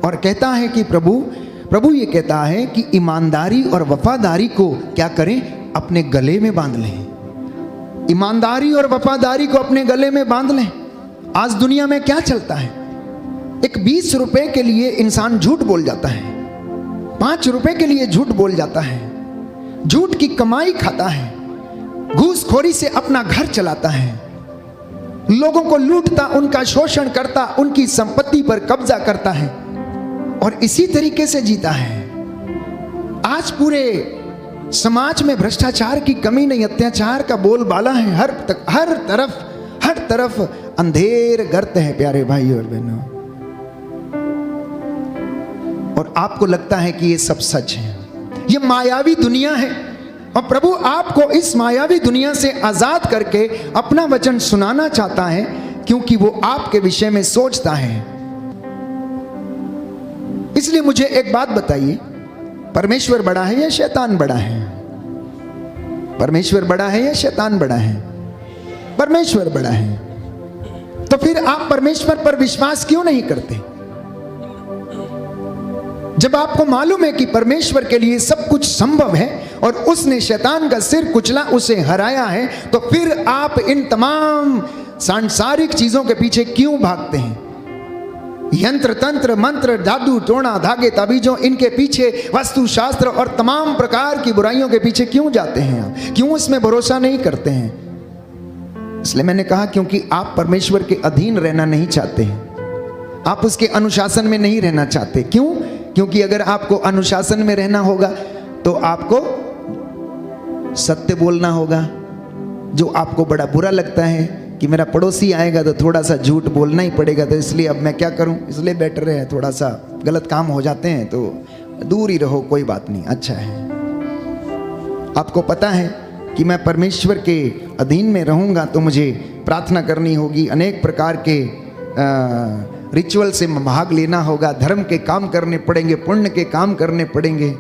और कहता है कि प्रभु ये कहता है कि ईमानदारी और वफादारी को क्या करें? अपने गले में बांध लें। ईमानदारी और वफादारी को अपने गले में बांध लें। आज दुनिया में क्या चलता है? एक 20 रुपए के लिए इंसान झूठ बोल जाता है, 5 रुपए के लिए झूठ बोल जाता है, झूठ की कमाई खाता है, घूसखोरी से अपना घर चलाता है, लोगों को लूटता, उनका शोषण करता, उनकी संपत्ति पर कब्जा करता है और इसी तरीके से जीता है। आज पूरे समाज में भ्रष्टाचार की कमी नहीं, अत्याचार का बोलबाला है। हर तरफ अंधेर गर्त है प्यारे भाई और बहनों, और आपको लगता है कि ये सब सच है। ये मायावी दुनिया है और प्रभु आपको इस मायावी दुनिया से आजाद करके अपना वचन सुनाना चाहता है, क्योंकि वो आपके विषय में सोचता है। इसलिए मुझे एक बात बताइए, परमेश्वर बड़ा है या शैतान बड़ा है? परमेश्वर बड़ा है या शैतान बड़ा है? परमेश्वर बड़ा है। तो फिर आप परमेश्वर पर विश्वास क्यों नहीं करते? जब आपको मालूम है कि परमेश्वर के लिए सब कुछ संभव है और उसने शैतान का सिर कुचला, उसे हराया है, तो फिर आप इन तमाम सांसारिक चीजों के पीछे क्यों भागते हैं? यंत्र तंत्र मंत्र जादू टोना धागे ताबीजों, इनके पीछे वस्तु शास्त्र और तमाम प्रकार की बुराइयों के पीछे क्यों जाते हैं आप? क्यों उसमें भरोसा नहीं करते हैं? इसलिए मैंने कहा क्योंकि आप परमेश्वर के अधीन रहना नहीं चाहते हैं, आप उसके अनुशासन में नहीं रहना चाहते। क्यों? क्योंकि अगर आपको अनुशासन में रहना होगा तो आपको सत्य बोलना होगा। जो आपको बड़ा बुरा लगता है कि मेरा पड़ोसी आएगा तो थोड़ा सा झूठ बोलना ही पड़ेगा, तो इसलिए अब मैं क्या करूं, इसलिए बेटर है थोड़ा सा गलत काम हो जाते हैं तो दूर ही रहो, कोई बात नहीं, अच्छा है। आपको पता है कि मैं परमेश्वर के अधीन में रहूंगा तो मुझे प्रार्थना करनी होगी, अनेक प्रकार के रिचुअल से भाग लेना होगा, धर्म के काम करने पड़ेंगे, पुण्य के काम करने पड़ेंगे।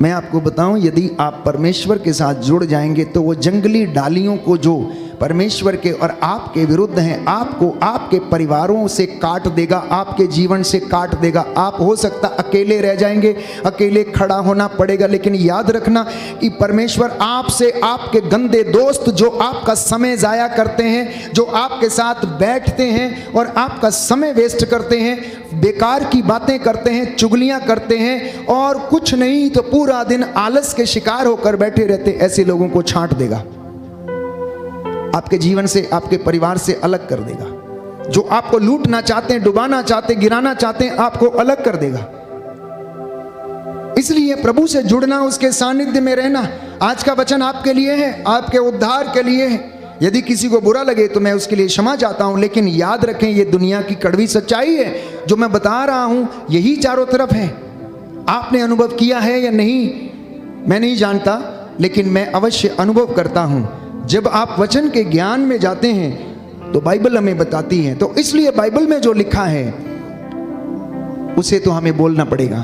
मैं आपको बताऊं, यदि आप परमेश्वर के साथ जुड़ जाएंगे तो वो जंगली डालियों को जो परमेश्वर के और आपके विरुद्ध हैं, आपको आपके परिवारों से काट देगा, आपके जीवन से काट देगा। आप हो सकता अकेले रह जाएंगे, अकेले खड़ा होना पड़ेगा, लेकिन याद रखना कि परमेश्वर आपसे, आपके गंदे दोस्त जो आपका समय जाया करते हैं, जो आपके साथ बैठते हैं और आपका समय वेस्ट करते हैं, बेकार की बातें करते हैं, चुगलियां करते हैं और कुछ नहीं तो पूरा दिन आलस के शिकार होकर बैठे रहते, ऐसे लोगों को छांट देगा, आपके जीवन से, आपके परिवार से अलग कर देगा। जो आपको लूटना चाहते हैं, डुबाना चाहते हैं, गिराना चाहते हैं, आपको अलग कर देगा। इसलिए प्रभु से जुड़ना, उसके सानिध्य में रहना आज का वचन आपके लिए है, आपके उद्धार के लिए है। यदि किसी को बुरा लगे तो मैं उसके लिए क्षमा चाहता हूं, लेकिन याद रखें ये दुनिया की कड़वी सच्चाई है। जो मैं बता रहा हूं यही चारों तरफ है। आपने अनुभव किया है या नहीं मैं नहीं जानता, लेकिन मैं अवश्य अनुभव करता हूं। जब आप वचन के ज्ञान में जाते हैं तो बाइबल हमें बताती है, तो इसलिए बाइबल में जो लिखा है उसे तो हमें बोलना पड़ेगा,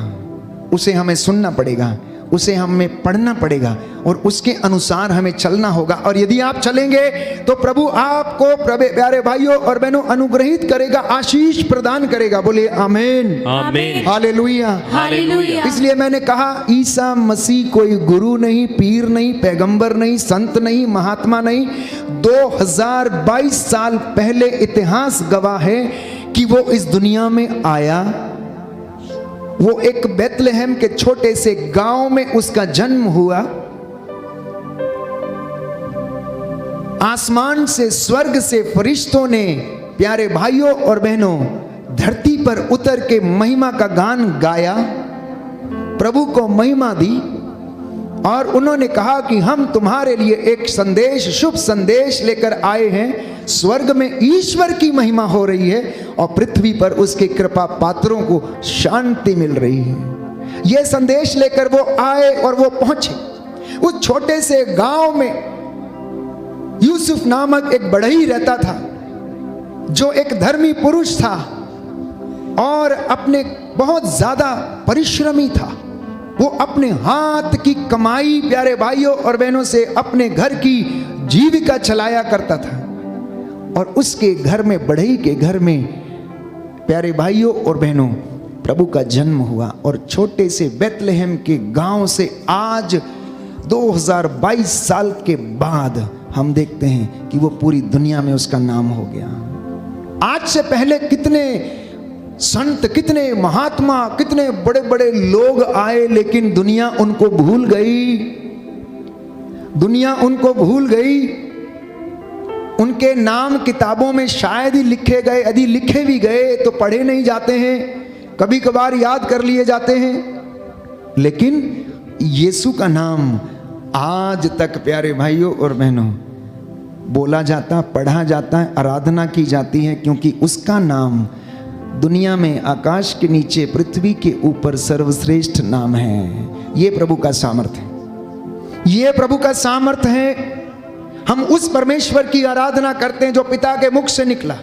उसे हमें सुनना पड़ेगा, उसे हमें पढ़ना पड़ेगा और उसके अनुसार हमें चलना होगा। और यदि आप चलेंगे तो प्रभु आपको प्यारे भाइयों और बहनों अनुग्रहित करेगा, आशीष प्रदान करेगा। बोले आमीन, आमीन, हालेलुया, हालेलुया। इसलिए मैंने कहा ईसा मसीह कोई गुरु नहीं, पीर नहीं, पैगंबर नहीं, संत नहीं, महात्मा नहीं। 2022 साल पहले इतिहास गवाह है कि वो इस दुनिया में आया। वो एक बेथलेहम के छोटे से गांव में उसका जन्म हुआ। आसमान से, स्वर्ग से फरिश्तों ने, प्यारे भाइयों और बहनों, धरती पर उतर के महिमा का गान गाया, प्रभु को महिमा दी और उन्होंने कहा कि हम तुम्हारे लिए एक संदेश, शुभ संदेश लेकर आए हैं। स्वर्ग में ईश्वर की महिमा हो रही है और पृथ्वी पर उसके कृपा पात्रों को शांति मिल रही है। यह संदेश लेकर वो आए और वो पहुंचे उस छोटे से गांव में। यूसुफ नामक एक बढ़ई रहता था जो एक धर्मी पुरुष था और अपने बहुत ज्यादा परिश्रमी था। वो अपने हाथ की कमाई, प्यारे भाइयों और बहनों, से अपने घर की जीविका चलाया करता था। और उसके घर में, बढ़ई के घर में, प्यारे भाइयों और बहनों, प्रभु का जन्म हुआ। और छोटे से बेथलेहम के गांव से आज 2022 साल के बाद हम देखते हैं कि वो पूरी दुनिया में उसका नाम हो गया। आज से पहले कितने संत, कितने महात्मा, कितने बड़े बड़े लोग आए, लेकिन दुनिया उनको भूल गई। दुनिया उनको भूल गई। उनके नाम किताबों में शायद ही लिखे गए, यदि लिखे भी गए तो पढ़े नहीं जाते हैं, कभी कभार याद कर लिए जाते हैं। लेकिन यीशु का नाम आज तक, प्यारे भाइयों और बहनों, बोला जाता, पढ़ा जाता है, आराधना की जाती है, क्योंकि उसका नाम दुनिया में, आकाश के नीचे, पृथ्वी के ऊपर सर्वश्रेष्ठ नाम है। ये प्रभु का सामर्थ्य है, ये प्रभु का सामर्थ्य है। हम उस परमेश्वर की आराधना करते हैं जो पिता के मुख से निकला।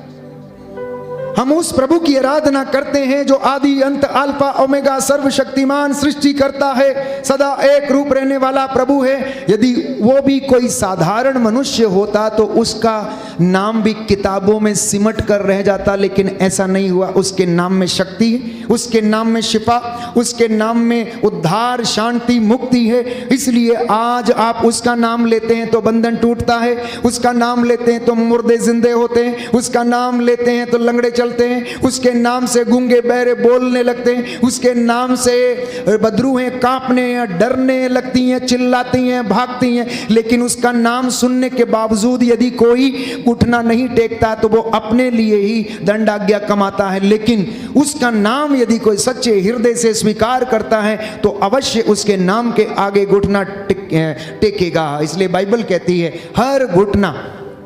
हम उस प्रभु की आराधना करते हैं जो आदि अंत अल्फा ओमेगा सर्वशक्तिमान सृष्टि करता है, सदा एक रूप रहने वाला प्रभु है। यदि वो भी कोई साधारण मनुष्य होता तो उसका नाम भी किताबों में सिमट कर रह जाता, लेकिन ऐसा नहीं हुआ। उसके नाम में शक्ति है, उसके नाम में शिफा, उसके नाम में उद्धार, शांति, मुक्ति है। इसलिए आज आप उसका नाम लेते हैं तो बंधन टूटता है, उसका नाम लेते हैं तो मुर्दे जिंदे होते हैं, उसका नाम लेते हैं तो लंगड़े चलते हैं, उसके नाम से गूंगे बहरे बोलने लगते हैं, उसके नाम से बदरूहें कांपने या डरने लगती हैं, चिल्लाती हैं, भागती हैं। लेकिन उसका नाम सुनने के बावजूद यदि कोई घुटना नहीं टेकता तो वो अपने लिए ही दंडाज्ञा कमाता है। लेकिन उसका नाम यदि कोई सच्चे हृदय से स्वीकार करता है तो अवश्य उसके नाम के आगे घुटना टेकेगा। इसलिए बाइबल कहती है हर घुटना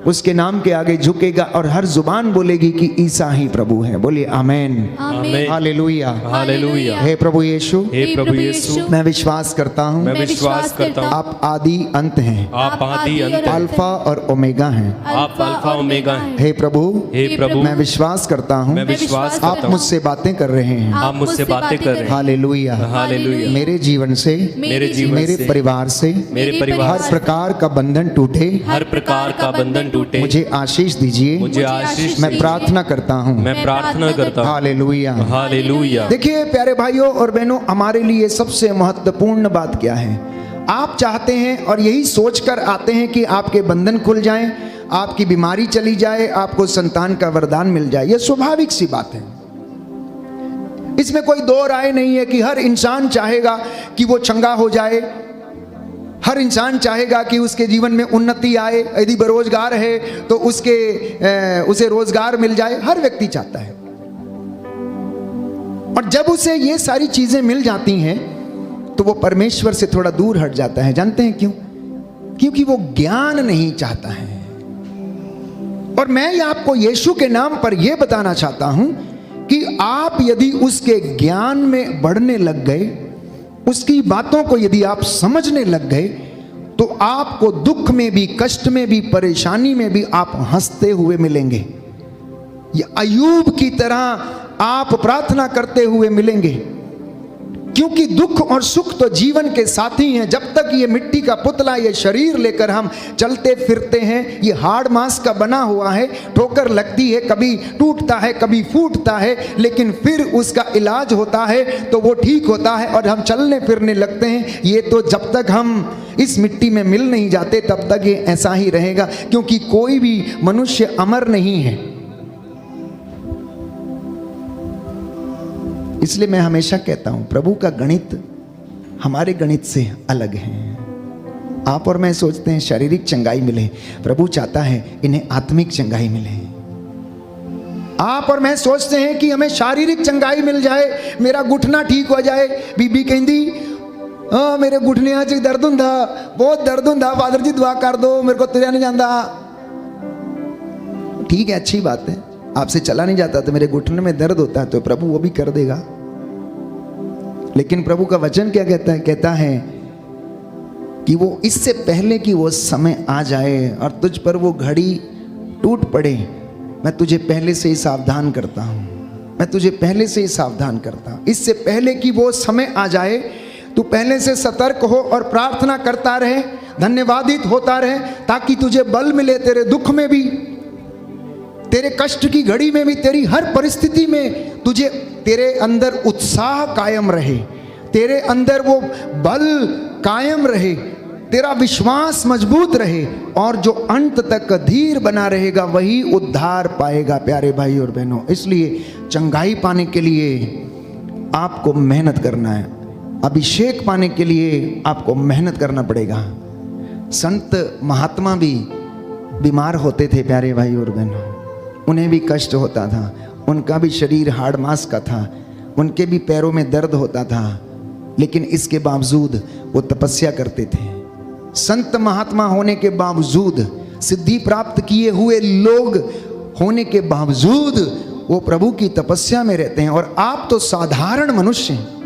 उसके नाम के आगे झुकेगा और हर जुबान बोलेगी कि ईसा ही प्रभु है। बोलिए आमेन, आमेन, हालेलुया, हालेलुया। हे प्रभु यीशु, हे प्रभु यीशु, मैं विश्वास करता हूँ मैं विश्वास करता हूँ आप आदि अंत हैं, आप आदि अंत हैं, अल्फा और ओमेगा हैं। आप अल्फा ओमेगा हैं। हे प्रभु, हे प्रभु, मैं विश्वास करता हूँ मैं विश्वास करता आप हूँ मुझसे बातें कर रहे हैं। आप मुझसे बातें कर रहे हैं। Hallelujah, hallelujah. मेरे जीवन से, मेरे जीवन मेरे से, परिवार से मेरे परिवार हर प्रकार का बंधन टूटे, हर प्रकार का बंधन टूटे। मुझे आशीष दीजिए, मुझे आशीष मैं प्रार्थना करता हूँ। मैं प्रार्थना करता हूँ। Hallelujah, hallelujah. देखिए प्यारे भाइयों और बहनों, हमारे लिए सबसे महत्वपूर्ण बात क्या है? आप चाहते हैं और यही सोचकर आते हैं कि आपके बंधन खुल जाएं, आपकी बीमारी चली जाए, आपको संतान का वरदान मिल जाए। यह स्वाभाविक सी बात है, इसमें कोई दो राय नहीं है कि हर इंसान चाहेगा कि वो चंगा हो जाए, हर इंसान चाहेगा कि उसके जीवन में उन्नति आए। यदि बेरोजगार है तो उसे रोजगार मिल जाए, हर व्यक्ति चाहता है। और जब उसे ये सारी चीजें मिल जाती हैं तो वो परमेश्वर से थोड़ा दूर हट जाता है। जानते हैं क्यों? क्योंकि वो ज्ञान नहीं चाहता है। और मैं आपको यीशु के नाम पर यह बताना चाहता हूं कि आप यदि उसके ज्ञान में बढ़ने लग गए, उसकी बातों को यदि आप समझने लग गए, तो आपको दुख में भी, कष्ट में भी, परेशानी में भी आप हंसते हुए मिलेंगे। ये अय्यूब की तरह आप प्रार्थना करते हुए मिलेंगे, क्योंकि दुख और सुख तो जीवन के साथी हैं। जब तक ये मिट्टी का पुतला, ये शरीर लेकर हम चलते फिरते हैं, ये हाड़ मांस का बना हुआ है, ठोकर लगती है, कभी टूटता है, कभी फूटता है, लेकिन फिर उसका इलाज होता है तो वो ठीक होता है और हम चलने फिरने लगते हैं। ये तो जब तक हम इस मिट्टी में मिल नहीं जाते तब तक ये ऐसा ही रहेगा, क्योंकि कोई भी मनुष्य अमर नहीं है। इसलिए मैं हमेशा कहता हूं प्रभु का गणित हमारे गणित से अलग है। आप और मैं सोचते हैं शारीरिक चंगाई मिले, प्रभु चाहता है इन्हें आत्मिक चंगाई मिले। आप और मैं सोचते हैं कि हमें शारीरिक चंगाई मिल जाए, मेरा घुटना ठीक हो जाए। बीबी कहती हाँ मेरे घुटने च दर्द हुंदा, बहुत दर्द हुंदा, फादर जी दुआ कर दो, मेरे को तुरया नहीं जाता। ठीक है, अच्छी बात है, आपसे चला नहीं जाता तो मेरे घुटने में दर्द होता है तो प्रभु वो भी कर देगा। लेकिन प्रभु का वचन क्या कहता है? कहता है कि वो इससे पहले कि वो समय आ जाए और तुझ पर वो घड़ी टूट पड़े, मैं तुझे पहले से ही सावधान करता हूं, मैं तुझे पहले से ही सावधान करता हूं। इससे पहले कि वो समय आ जाए तू पहले से सतर्क हो और प्रार्थना करता रहे, धन्यवादित होता रहे, ताकि तुझे बल मिले तेरे दुख में भी, तेरे कष्ट की घड़ी में भी, तेरी हर परिस्थिति में तुझे, तेरे अंदर उत्साह कायम रहे, तेरे अंदर वो बल कायम रहे, तेरा विश्वास मजबूत रहे, और जो अंत तक धीर बना रहेगा वही उद्धार पाएगा। प्यारे भाई और बहनों, इसलिए चंगाई पाने के लिए आपको मेहनत करना है, अभिषेक पाने के लिए आपको मेहनत करना पड़ेगा। संत महात्मा भी बीमार होते थे प्यारे भाई और बहनों, उन्हें भी कष्ट होता था, उनका भी शरीर हाड़ मांस का था, उनके भी पैरों में दर्द होता था, लेकिन इसके बावजूद वो तपस्या करते थे। संत महात्मा होने के बावजूद, सिद्धि प्राप्त किए हुए लोग होने के बावजूद वो प्रभु की तपस्या में रहते हैं। और आप तो साधारण मनुष्य हैं,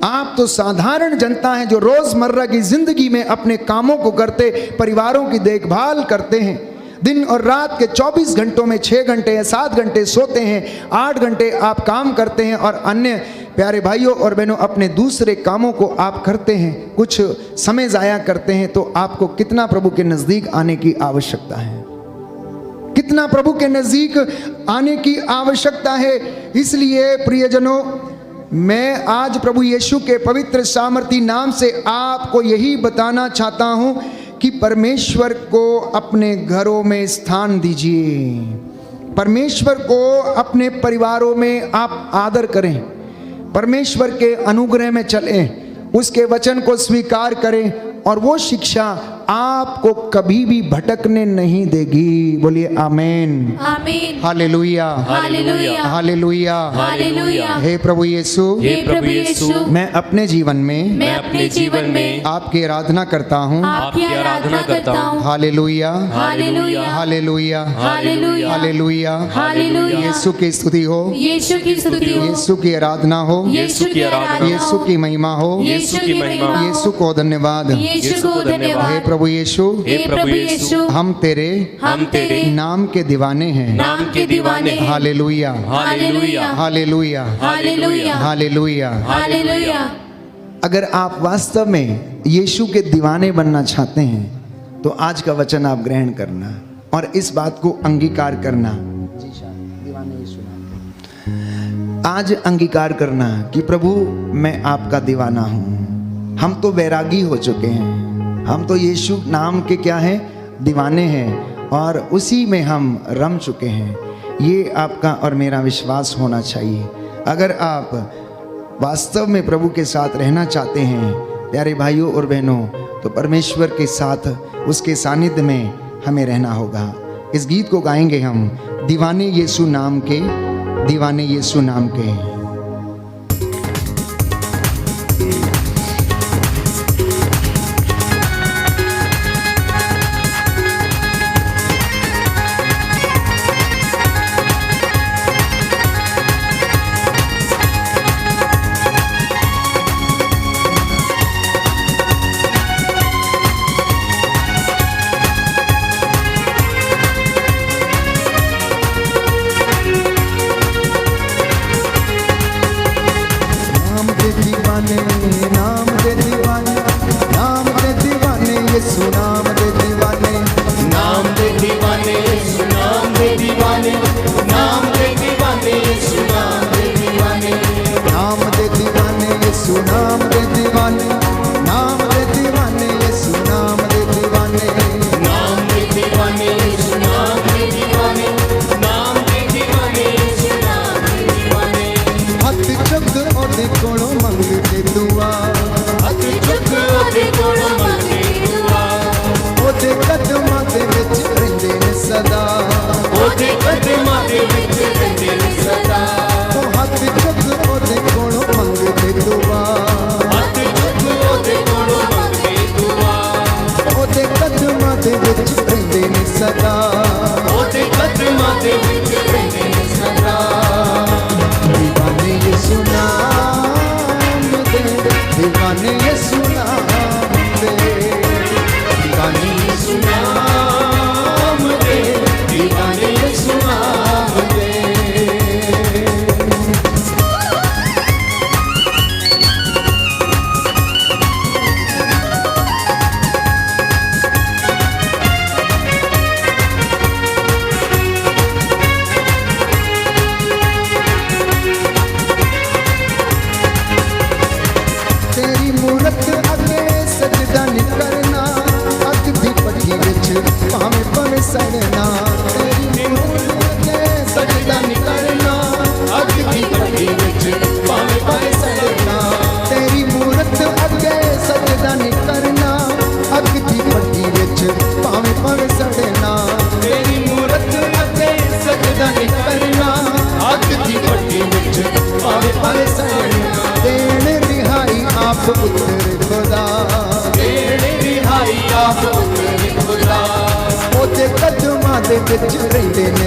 आप तो साधारण जनता हैं जो रोजमर्रा की जिंदगी में अपने कामों को करते, परिवारों की देखभाल करते हैं, दिन और रात के 24 घंटों में 6 घंटे या 7 घंटे सोते हैं, 8 घंटे आप काम करते हैं और अन्य प्यारे भाइयों और बहनों अपने दूसरे कामों को आप करते हैं, कुछ समय ज़ाया करते हैं, तो आपको कितना प्रभु के नज़दीक आने की आवश्यकता है, कितना प्रभु के नज़दीक आने की आवश्यकता है। इसलिए प्रियजनों, मैं आज प्रभु यीशु के पवित्र सामर्थी नाम से आपको यही बताना चाहता हूं कि परमेश्वर को अपने घरों में स्थान दीजिए, परमेश्वर को अपने परिवारों में आप आदर करें, परमेश्वर के अनुग्रह में चलें, उसके वचन को स्वीकार करें और वो शिक्षा आपको कभी भी भटकने नहीं देगी। बोलिए आमीन, आमीन, हालेलुया, हालेलुया, हालेलुया, हालेलुया। हे प्रभु यीशु, हे प्रभु यीशु, मैं अपने जीवन में मैं अपने जीवन में आपकी आराधना करता हूँ। आपकी आराधना करता हूँ। Hallelujah, hallelujah, hallelujah, hallelujah, hallelujah, hallelujah. Yeshu की स्तुति हो, यीशु की स्तुति हो, यीशु की आराधना हो, यीशु की आराधना यीशु हो, की महिमा हो, यीशु की महिमा हो, यीशु को धन्यवाद। यीशु को हे धन्यवाद। प्रभु यीशु, हे प्रभु यीशु, हम तेरे हम तेरे नाम के दीवाने हैं। नाम के दीवाने हैं। Hallelujah, hallelujah, hallelujah, hallelujah, hallelujah. Hallelujah. अगर आप वास्तव में यीशु के दीवाने बनना चाहते हैं तो आज का वचन आप ग्रहण करना और इस बात को अंगीकार करना। आज अंगीकार करना कि प्रभु मैं आपका दीवाना हूँ। हम तो वैरागी हो चुके हैं, हम तो यीशु नाम के क्या हैं, दीवाने हैं और उसी में हम रम चुके हैं। ये आपका और मेरा विश्वास होना चाहिए। अगर आप वास्तव में प्रभु के साथ रहना चाहते हैं प्यारे भाइयों और बहनों, तो परमेश्वर के साथ उसके सानिध्य में हमें रहना होगा। इस गीत को गाएंगे हम, दीवाने यीशु नाम के, दीवाने यीशु नाम के।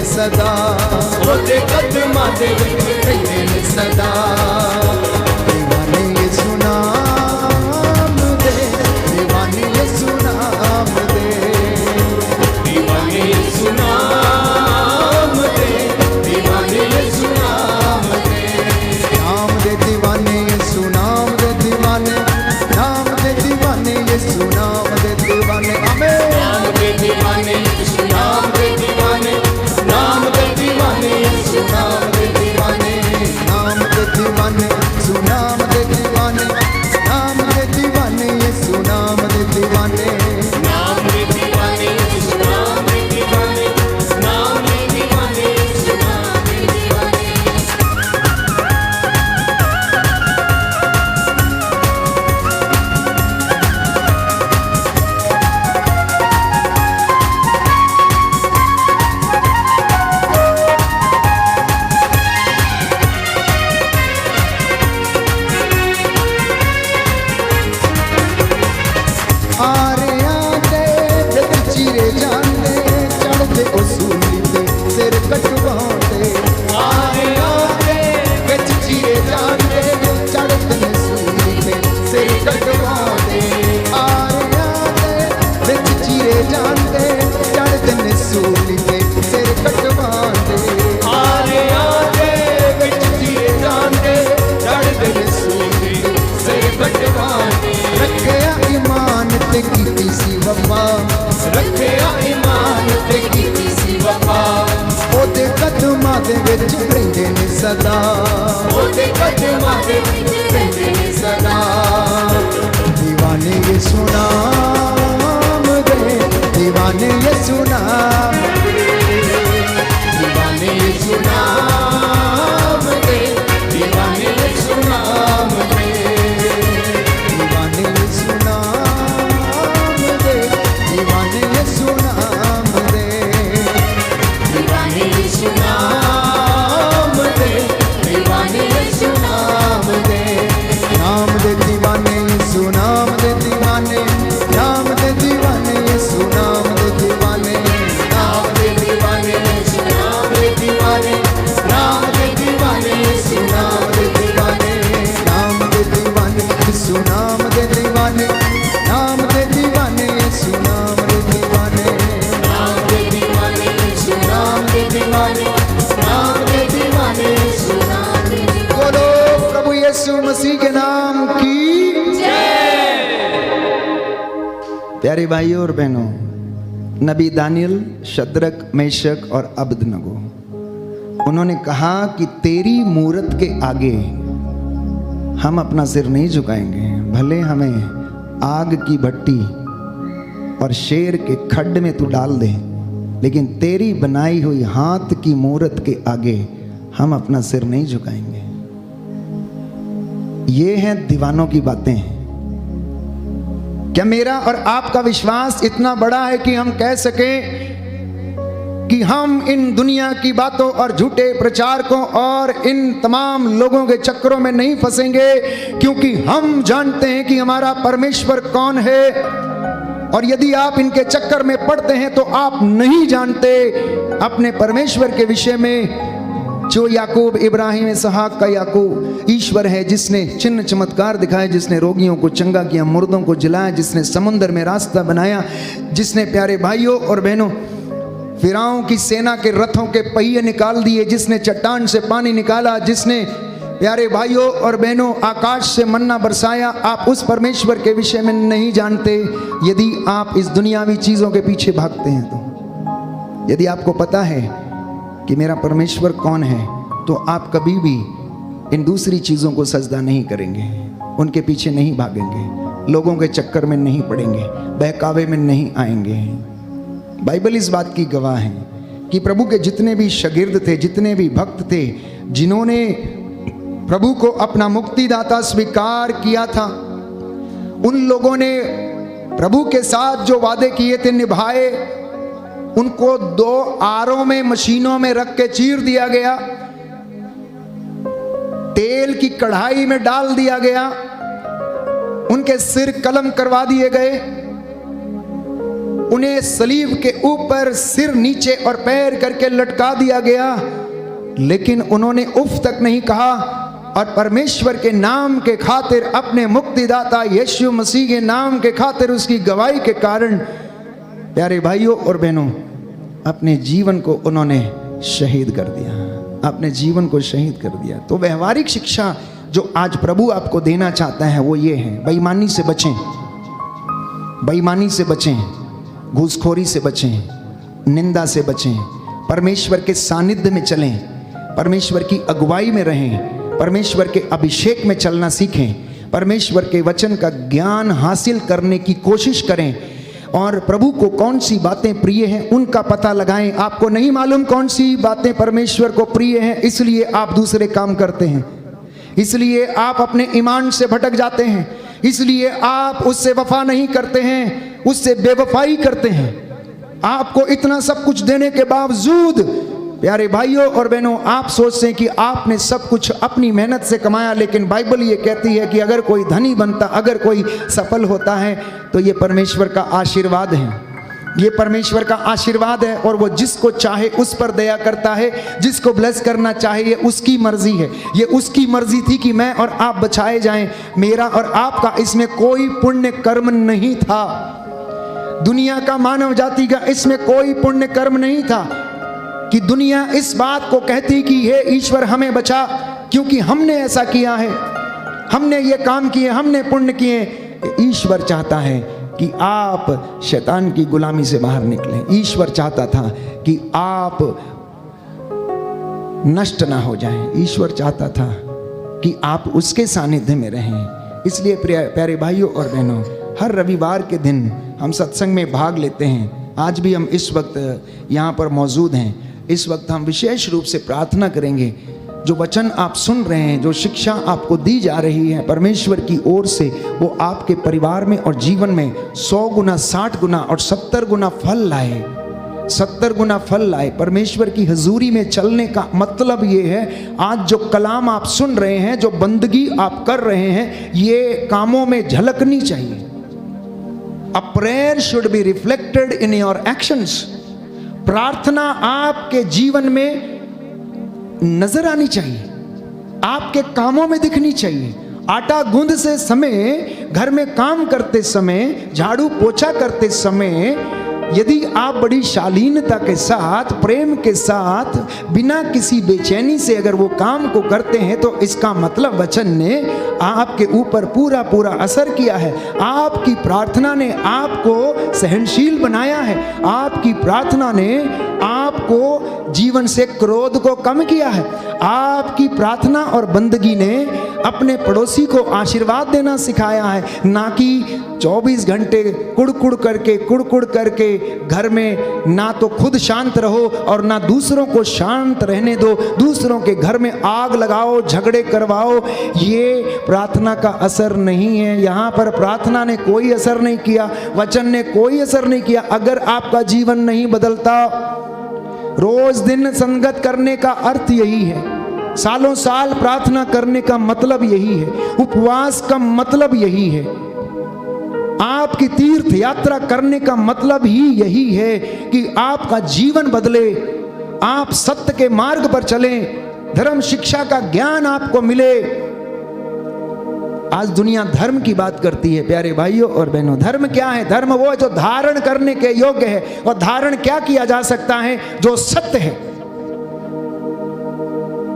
सदा ओदे कदमां दे विच रहिंदे ने सदा दीवाने यीशु नाम दे दीवाने यीशु नाम दे दीवाने यीशु आरे आते बिच चीरे जाते चढ़ते उसूली ते सिर कटवाते आरे आते बिच चीरे जाते चढ़ते उसूली ते सिर कटवाते आरे आते बिच चीरे जाते चढ़ते उसूली ते सिर कटवाते आरे आते बिच चीरे जाते चढ़ते सूली सिर कटवाते रखिया ईमान ते कीती सी वफा रखिया ईमान ते कीती सी वफा ओदे कदमां दे विच रहिंदे ने सदा ओदे कदमां दे विच रहिंदे ने सदा दीवाने यीशु नाम दे दीवाने यीशु नाम दीवाने यीशु नाम दे दीवाने यीशु नाम दे दीवाने यीशु नाम दे दीवाने यीशु नाम दे दीवाने यीशु नाम दे दीवाने यीशु नाम दे नाम दे दीवाने यीशु नाम दे दीवाने नाम दे दीवाने यीशु नाम दे दीवाने नाम दे दीवाने यीशु नाम दे दीवाने नाम दे दीवाने यीशु नाम दे दीवाने नाम दे दीवाने यीशु नाम दे दीवाने नाम दे दीवाने यीशु नाम दे दीवाने नाम दे दीवाने यीशु नाम दे दीवाने नाम दे दीवाने यीशु नाम दे दीवाने बोलो प्रभु यीशु मसीह के नाम की प्यारे भाइयों और बहनों, नबी दानियल, शद्रक, मेशक और अबदनगो, उन्होंने कहा कि तेरी मूरत के आगे हम अपना सिर नहीं झुकाएंगे, भले हमें आग की भट्टी और शेर के खड्ड में तू डाल दे, लेकिन तेरी बनाई हुई हाथ की मूरत के आगे हम अपना सिर नहीं झुकाएंगे। ये हैं दीवानों की बातें। क्या मेरा और आपका विश्वास इतना बड़ा है कि हम कह सकें कि हम इन दुनिया की बातों और झूठे प्रचारकों और इन तमाम लोगों के चक्करों में नहीं फंसेंगे, क्योंकि हम जानते हैं कि हमारा परमेश्वर कौन है। और यदि आप इनके चक्कर में पड़ते हैं तो आप नहीं जानते अपने परमेश्वर के विषय में, जो याकूब, इब्राहिम, इसहाक का याकूब ईश्वर है, जिसने चिन्ह चमत्कार दिखाए, जिसने रोगियों को चंगा किया, मुर्दों को जिलाया, जिसने समुद्र में रास्ता बनाया, जिसने प्यारे भाइयों और बहनों फिरौन की सेना के रथों के पहिए निकाल दिए, जिसने चट्टान से पानी निकाला, जिसने प्यारे भाइयों और बहनों आकाश से मन्ना बरसाया। आप उस परमेश्वर के विषय में नहीं जानते। यदि आप इस दुनियावी चीज़ों के पीछे भागते हैं तो, यदि आपको पता है कि मेरा परमेश्वर कौन है, तो आप कभी भी इन दूसरी चीज़ों को सजदा नहीं करेंगे, उनके पीछे नहीं भागेंगे, लोगों के चक्कर में नहीं पड़ेंगे, बहकावे में नहीं आएंगे। बाइबल इस बात की गवाह है कि प्रभु के जितने भी शागिर्द थे, जितने भी भक्त थे, जिन्होंने प्रभु को अपना मुक्तिदाता स्वीकार किया था, उन लोगों ने प्रभु के साथ जो वादे किए थे निभाए। उनको 2 आरों में, मशीनों में रख के चीर दिया गया, तेल की कढ़ाई में डाल दिया गया, उनके सिर कलम करवा दिए गए, उन्हें सलीब के ऊपर सिर नीचे और पैर करके लटका दिया गया, लेकिन उन्होंने उफ तक नहीं कहा। और परमेश्वर के नाम के खातिर, अपने मुक्तिदाता यीशु मसीह के नाम के खातिर, उसकी गवाही के कारण प्यारे भाइयों और बहनों, अपने जीवन को उन्होंने शहीद कर दिया, अपने जीवन को शहीद कर दिया। तो व्यवहारिक शिक्षा जो आज प्रभु आपको देना चाहता है वो ये है, बेईमानी से बचें, बेईमानी से बचें, घूसखोरी से बचें, निंदा से बचें, परमेश्वर के सानिध्य में चलें, परमेश्वर की अगुवाई में रहें, परमेश्वर के अभिषेक में चलना सीखें, परमेश्वर के वचन का ज्ञान हासिल करने की कोशिश करें, और प्रभु को कौन सी बातें प्रिय हैं उनका पता लगाएं। आपको नहीं मालूम कौन सी बातें परमेश्वर को प्रिय हैं, इसलिए आप दूसरे काम करते हैं, इसलिए आप अपने ईमान से भटक जाते हैं, इसलिए आप उससे वफा नहीं करते हैं, उससे बेवफाई करते हैं। आपको इतना सब कुछ देने के बावजूद प्यारे भाइयों और बहनों, आप सोचते हैं कि आपने सब कुछ अपनी मेहनत से कमाया, लेकिन बाइबल ये कहती है कि अगर कोई धनी बनता, अगर कोई सफल होता है तो ये परमेश्वर का आशीर्वाद है। ये परमेश्वर का आशीर्वाद है और वो जिसको चाहे उस पर दया करता है, जिसको ब्लेस करना चाहे ये उसकी मर्जी है। ये उसकी मर्जी थी कि मैं और आप बचाए जाएं। मेरा और आपका इसमें कोई पुण्य कर्म नहीं था। दुनिया का, मानव जाति का इसमें कोई पुण्य कर्म नहीं था कि दुनिया इस बात को कहती कि हे ईश्वर हमें बचा, क्योंकि हमने ऐसा किया है, हमने ये काम किए, हमने पुण्य किए। ईश्वर चाहता है कि आप शैतान की गुलामी से बाहर निकलें। ईश्वर चाहता था कि आप नष्ट ना हो जाएं। ईश्वर चाहता था कि आप उसके सानिध्य में रहें। इसलिए प्यारे भाइयों और बहनों, हर रविवार के दिन हम सत्संग में भाग लेते हैं। आज भी हम इस वक्त यहाँ पर मौजूद हैं। इस वक्त हम विशेष रूप से प्रार्थना करेंगे। जो वचन आप सुन रहे हैं, जो शिक्षा आपको दी जा रही है परमेश्वर की ओर से, वो आपके परिवार में और जीवन में 100 गुना, 60 गुना और 70 गुना फल लाए। 70 गुना फल लाए। परमेश्वर की हजूरी में चलने का मतलब ये है, आज जो कलाम आप सुन रहे हैं, जो बंदगी आप कर रहे हैं, ये कामों में झलकनी चाहिए। A prayer should be reflected in your actions. प्रार्थना आपके जीवन में नजर आनी चाहिए, आपके कामों में दिखनी चाहिए। आटा गूंदते समय, घर में काम करते समय, झाड़ू पोछा करते समय यदि आप बड़ी शालीनता के साथ, प्रेम के साथ, बिना किसी बेचैनी से अगर वो काम को करते हैं, तो इसका मतलब वचन ने आपके ऊपर पूरा पूरा असर किया है। आपकी प्रार्थना ने आपको सहनशील बनाया है। आपकी प्रार्थना ने आपको जीवन से क्रोध को कम किया है। आपकी प्रार्थना और बंदगी ने अपने पड़ोसी को आशीर्वाद देना सिखाया है, ना कि 24 घंटे कुड़कुड़ करके घर में ना तो खुद शांत रहो और ना दूसरों को शांत रहने दो, दूसरों के घर में आग लगाओ, झगड़े करवाओ। ये प्रार्थना का असर नहीं है। यहाँ पर प्रार्थना ने कोई असर नहीं किया, वचन ने कोई असर नहीं किया अगर आपका जीवन नहीं बदलता। रोज दिन संगत करने का अर्थ यही है। सालों साल प्रार्थना करने का मतलब यही है। उपवास का मतलब यही है। आपकी तीर्थ यात्रा करने का मतलब ही यही है कि आपका जीवन बदले, आप सत्य के मार्ग पर चलें, धर्म शिक्षा का ज्ञान आपको मिले। आज दुनिया धर्म की बात करती है प्यारे भाइयों और बहनों। धर्म क्या है? धर्म वो है जो धारण करने के योग्य है। और धारण क्या किया जा सकता है? जो सत्य है।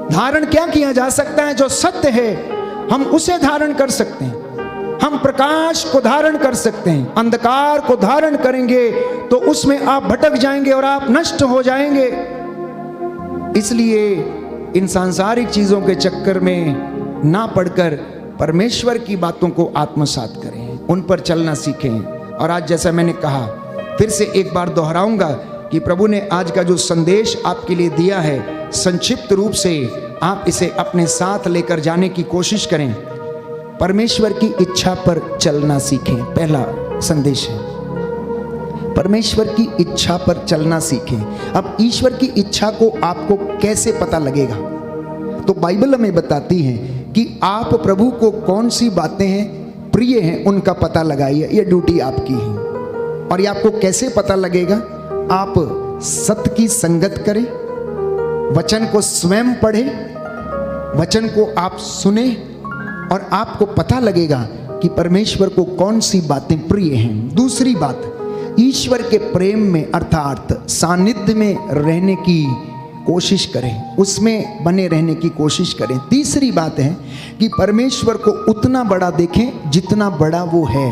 धारण क्या किया जा सकता है? जो सत्य है, हम उसे धारण कर सकते हैं। हम प्रकाश को धारण कर सकते हैं। अंधकार को धारण करेंगे तो उसमें आप भटक जाएंगे और आप नष्ट हो जाएंगे। इसलिए इन सांसारिक चीजों के चक्कर में ना पड़कर परमेश्वर की बातों को आत्मसात करें, उन पर चलना सीखें। और आज जैसा मैंने कहा, फिर से एक बार दोहराऊंगा कि प्रभु ने आज का जो संदेश आपके लिए दिया है, संक्षिप्त रूप से आप इसे अपने साथ लेकर जाने की कोशिश करें। परमेश्वर की इच्छा पर चलना सीखें। पहला संदेश है, परमेश्वर की इच्छा पर चलना सीखें। अब ईश्वर की इच्छा को आपको कैसे पता लगेगा? तो बाइबल हमें बताती है कि आप प्रभु को कौन सी बातें हैं प्रिय हैं, उनका पता लगाइए। ये ड्यूटी आपकी है। और ये आपको कैसे पता लगेगा? आप सत्य की संगत करें, वचन को स्वयं पढ़ें, वचन को आप सुने, और आपको पता लगेगा कि परमेश्वर को कौन सी बातें प्रिय हैं। दूसरी बात, ईश्वर के प्रेम में अर्थात सानिध्य में रहने की कोशिश करें, उसमें बने रहने की कोशिश करें। तीसरी बात है कि परमेश्वर को उतना बड़ा देखें जितना बड़ा वो है,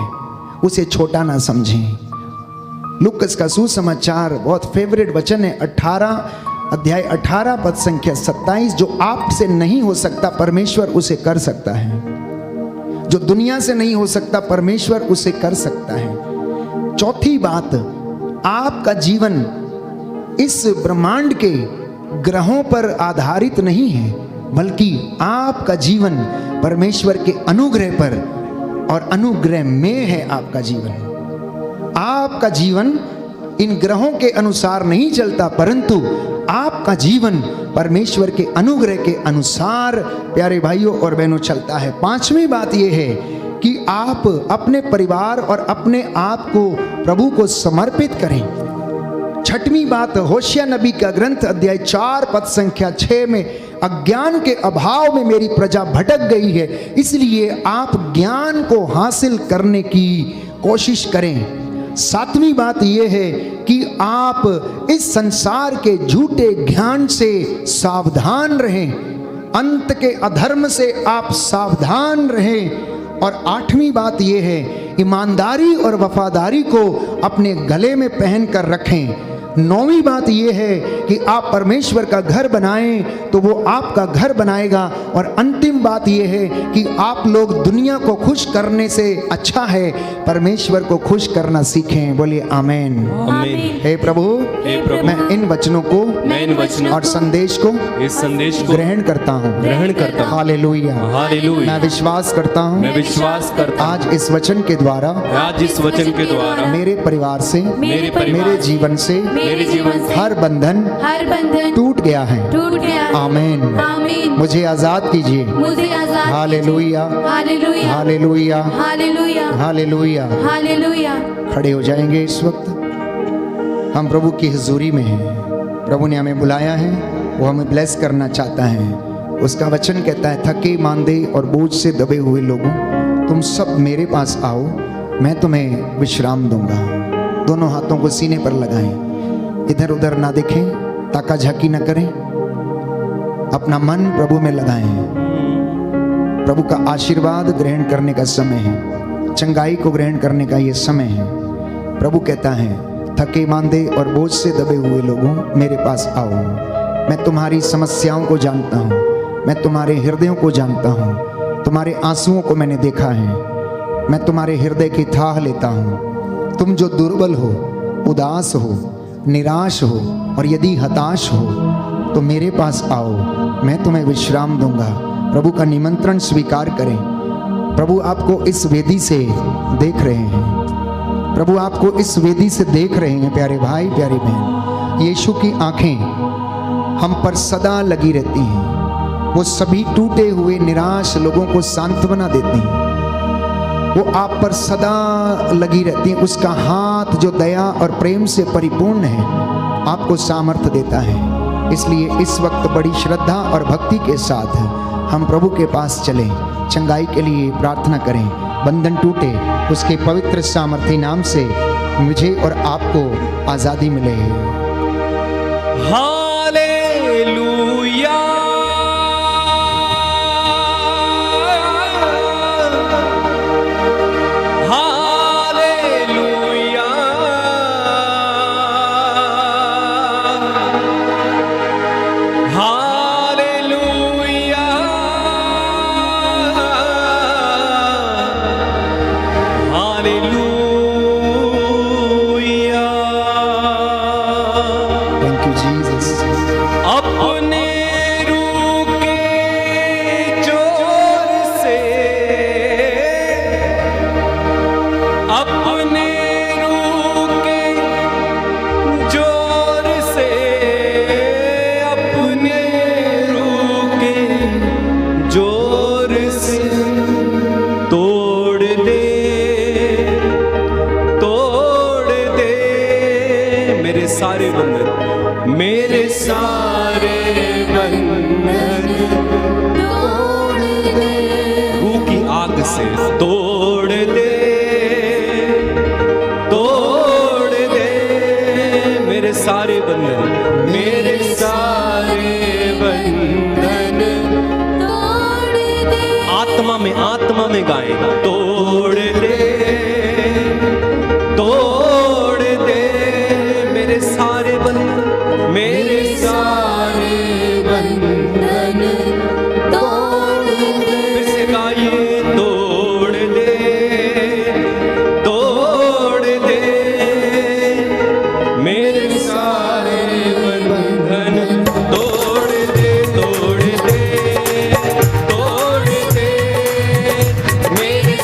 उसे छोटा ना समझें। लूकास का सुसमाचार बहुत फेवरेट वचन है, 18 अध्याय पद संख्या 27। जो आपसे नहीं हो सकता परमेश्वर उसे कर सकता है। जो दुनिया से नहीं हो सकता परमेश्वर उसे कर सकता है। चौथी बात, आपका जीवन इस ब्रह्मांड के ग्रहों पर आधारित नहीं है, बल्कि आपका जीवन परमेश्वर के अनुग्रह पर और अनुग्रह में है। आपका जीवन इन ग्रहों के अनुसार नहीं चलता, परंतु आपका जीवन परमेश्वर के अनुग्रह के अनुसार प्यारे भाइयों और बहनों चलता है। पांचवी बात यह है कि आप अपने परिवार और अपने आप को प्रभु को समर्पित करें। छठवीं बात, होशिया नबी का ग्रंथ अध्याय 4 पद संख्या 6 में, अज्ञान के अभाव में मेरी प्रजा भटक गई है, इसलिए आप ज्ञान को हासिल करने की कोशिश करें। सातवीं बात यह है कि आप इस संसार के झूठे ज्ञान से सावधान रहें, अंत के अधर्म से आप सावधान रहें। और आठवीं बात यह है, ईमानदारी और वफादारी को अपने गले में पहन कर रखें। नौवीं बात यह है कि आप परमेश्वर का घर बनाएं तो वो आपका घर बनाएगा। और अंतिम बात यह है कि आप लोग दुनिया को खुश करने से अच्छा है परमेश्वर को खुश करना सीखें। बोलिए आमीन। आमीन। हे प्रभु, मैं इन वचनों को और संदेश को, इस संदेश को ग्रहण करता हूँ। हालेलुया। हालेलुया। मैं विश्वास करता हूँ मैं विश्वास करता हूँ आज इस वचन के द्वारा, आज इस वचन के द्वारा मेरे परिवार से, मेरे जीवन से मेरे जीवन से हर बंधन टूट गया है। आमीन। आमीन। मुझे आजाद कीजिए। मुझे आजाद hallelujah. Hallelujah. Hallelujah. Hallelujah. Hallelujah. Hallelujah. खड़े हो जाएंगे। इस वक्त हम प्रभु की हुजूरी में हैं। प्रभु ने हमें बुलाया है, वो हमें ब्लेस करना चाहता है। उसका वचन कहता है, थके मांदे और बोझ से दबे हुए लोगों, तुम सब मेरे पास आओ, मैं तुम्हें विश्राम दूंगा। दोनों हाथों को सीने पर लगाएं, इधर उधर ना देखें, ताका झाकी ना करें, अपना मन प्रभु में लगाएं। प्रभु का आशीर्वाद ग्रहण करने का समय है, चंगाई को ग्रहण करने का ये समय है। प्रभु कहता है, थके मांदे और बोझ से दबे हुए लोगों मेरे पास आओ, मैं तुम्हारी समस्याओं को जानता हूँ, मैं तुम्हारे हृदयों को जानता हूँ, तुम्हारे आंसुओं को मैंने देखा है, मैं तुम्हारे हृदय की थाह लेता हूँ। तुम जो दुर्बल हो, उदास हो, निराश हो और यदि हताश हो तो मेरे पास आओ, मैं तुम्हें विश्राम दूंगा। प्रभु का निमंत्रण स्वीकार करें। प्रभु आपको इस वेदी से देख रहे हैं, प्रभु आपको इस वेदी से देख रहे हैं। प्यारे भाई, प्यारी बहन, यीशु की आंखें हम पर सदा लगी रहती हैं। वो सभी टूटे हुए निराश लोगों को सांत्वना देती हैं, वो आप पर सदा लगी रहती है। उसका हाथ जो दया और प्रेम से परिपूर्ण है आपको सामर्थ्य देता है। इसलिए इस वक्त बड़ी श्रद्धा और भक्ति के साथ हम प्रभु के पास चलें, चंगाई के लिए प्रार्थना करें, बंधन टूटे, उसके पवित्र सामर्थ्य नाम से मुझे और आपको आज़ादी मिले। हालेलुया। Thank you Jesus. अपने रूह के जोर से, अपने रूह के जोर से, अपने रूह के जोर से तोड़ दे, तोड़ दे मेरे सारे बंधन, मेरे सारे बंधन तोड़ दे, रूह की आग से तोड़ दे, तोड़ दे मेरे सारे बंधन, मेरे सारे बंधन तोड़ दे, आत्मा में गाएगा, तोड़ दे, तोड़ दे मेरे सारे बंधन, मेरे सारे बंधन तोड़ दे, फिर से गाइए, तोड़ दे, तोड़ दे मेरे सारे बंधन, तोड़ दे, तोड़ दे, तोड़ दे मेरे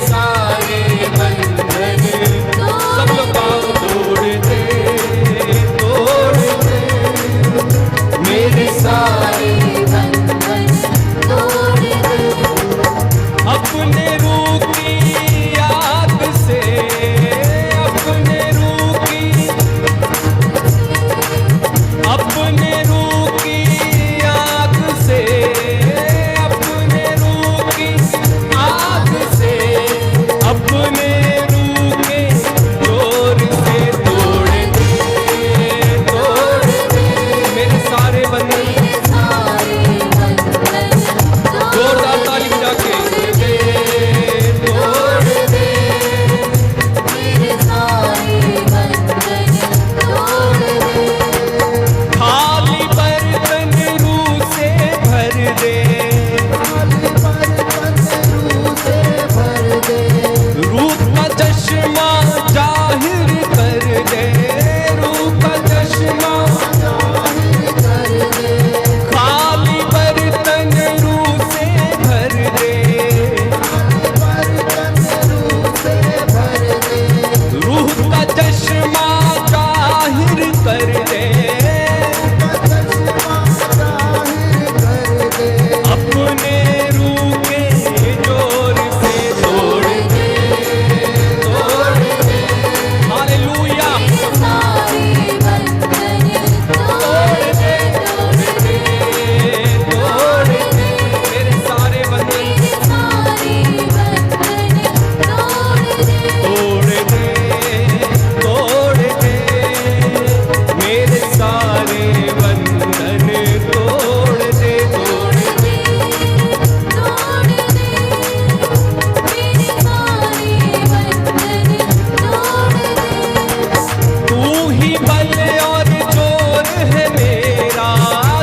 ही बल और जोर है मेरा,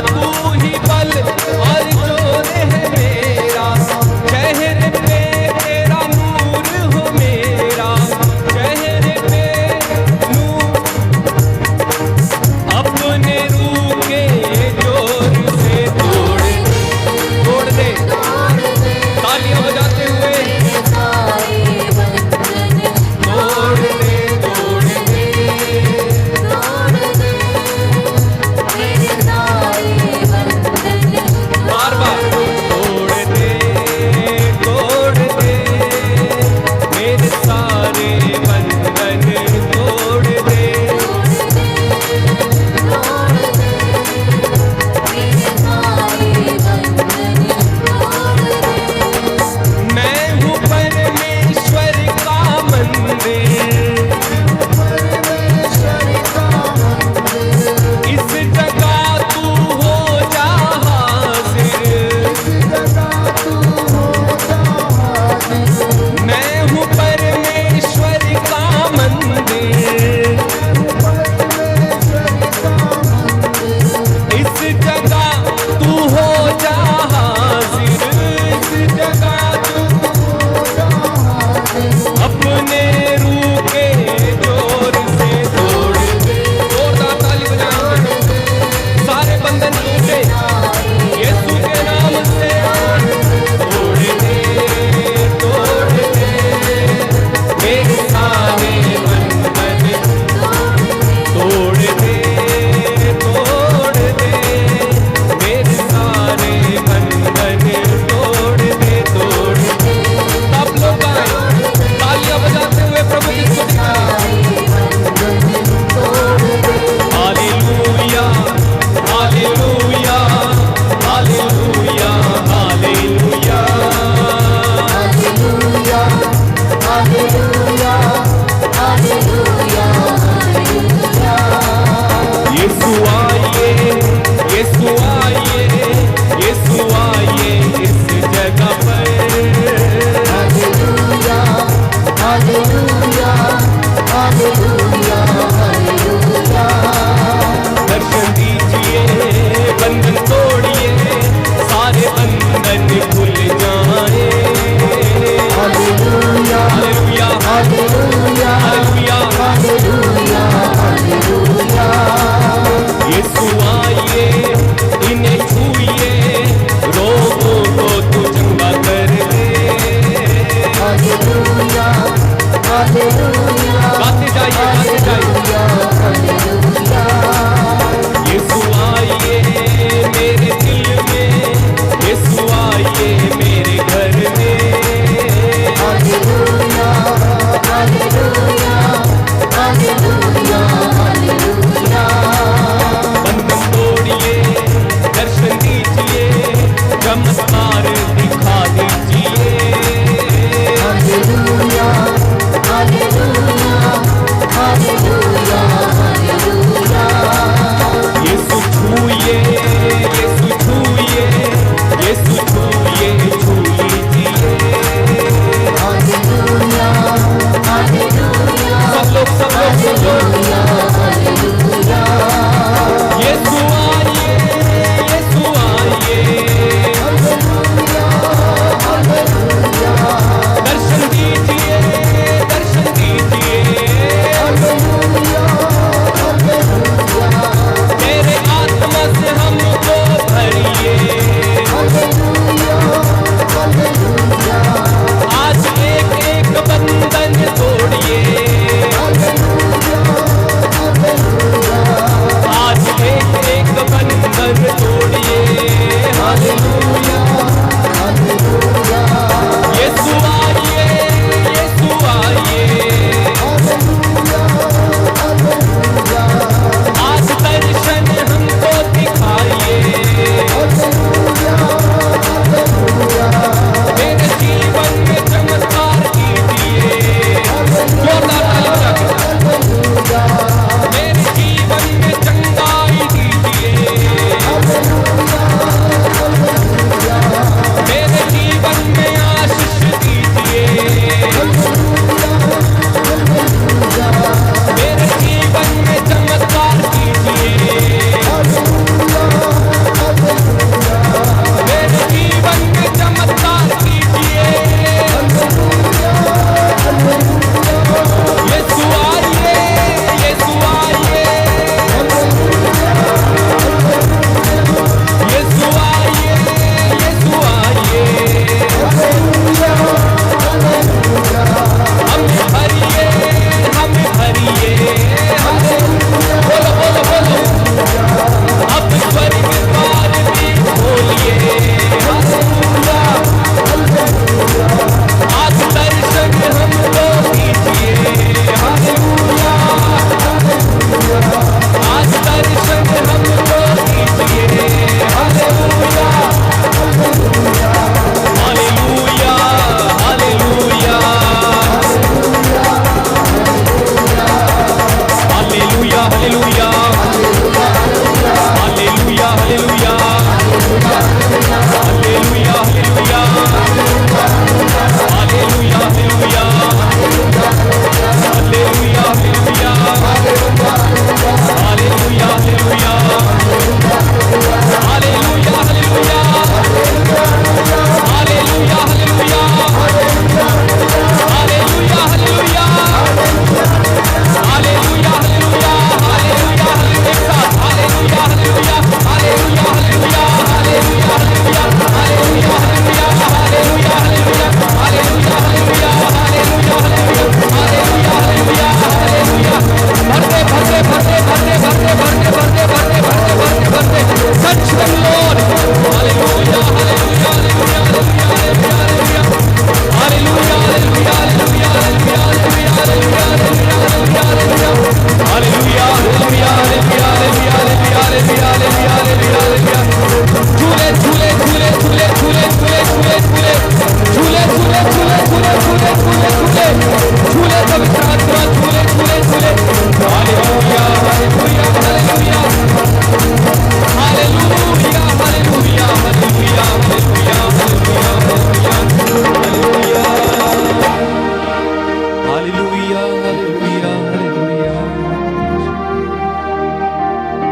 तू ही बल और जोर है मेरा, चेहरे पे तेरा नूर हो मेरा, चेहरे पे नूर, अपने रूह के जोर से तोड़ दे, तालियां बजाते हुए सारे बंधन तोड़ दे, तोड़ दे, तोड़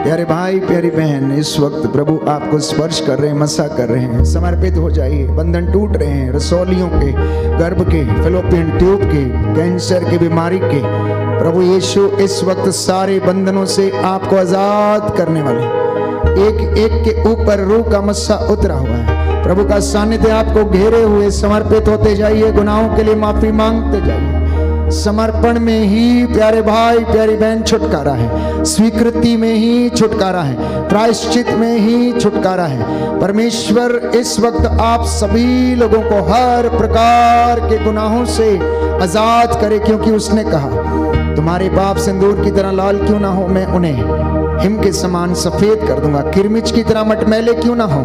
प्यारे भाई प्यारी बहन, इस वक्त प्रभु आपको स्पर्श कर रहे हैं, मसा कर रहे हैं। समर्पित हो जाइए। बंधन टूट रहे हैं, रसौलियों के, गर्भ के, फेलोपियन ट्यूब के, कैंसर की बीमारी के। प्रभु यीशु इस वक्त सारे बंधनों से आपको आजाद करने वाले। एक एक के ऊपर रूह का मस्सा उतरा हुआ है। प्रभु का सानिध्य आपको घेरे हुए। समर्पित होते जाइए, गुनाहों के लिए माफी मांगते जाइए। समर्पण में ही प्यारे भाई प्यारी बहन छुटकारा है, स्वीकृति में ही छुटकारा है, प्रायश्चित में ही छुटकारा है। परमेश्वर इस वक्त आप सभी लोगों को हर प्रकार के गुनाहों से आजाद करे, क्योंकि उसने कहा तुम्हारे पाप सिंदूर की तरह लाल क्यों ना हो, मैं उन्हें हिम के समान सफेद कर दूंगा। किरमिच की तरह मटमैले क्यों ना हो,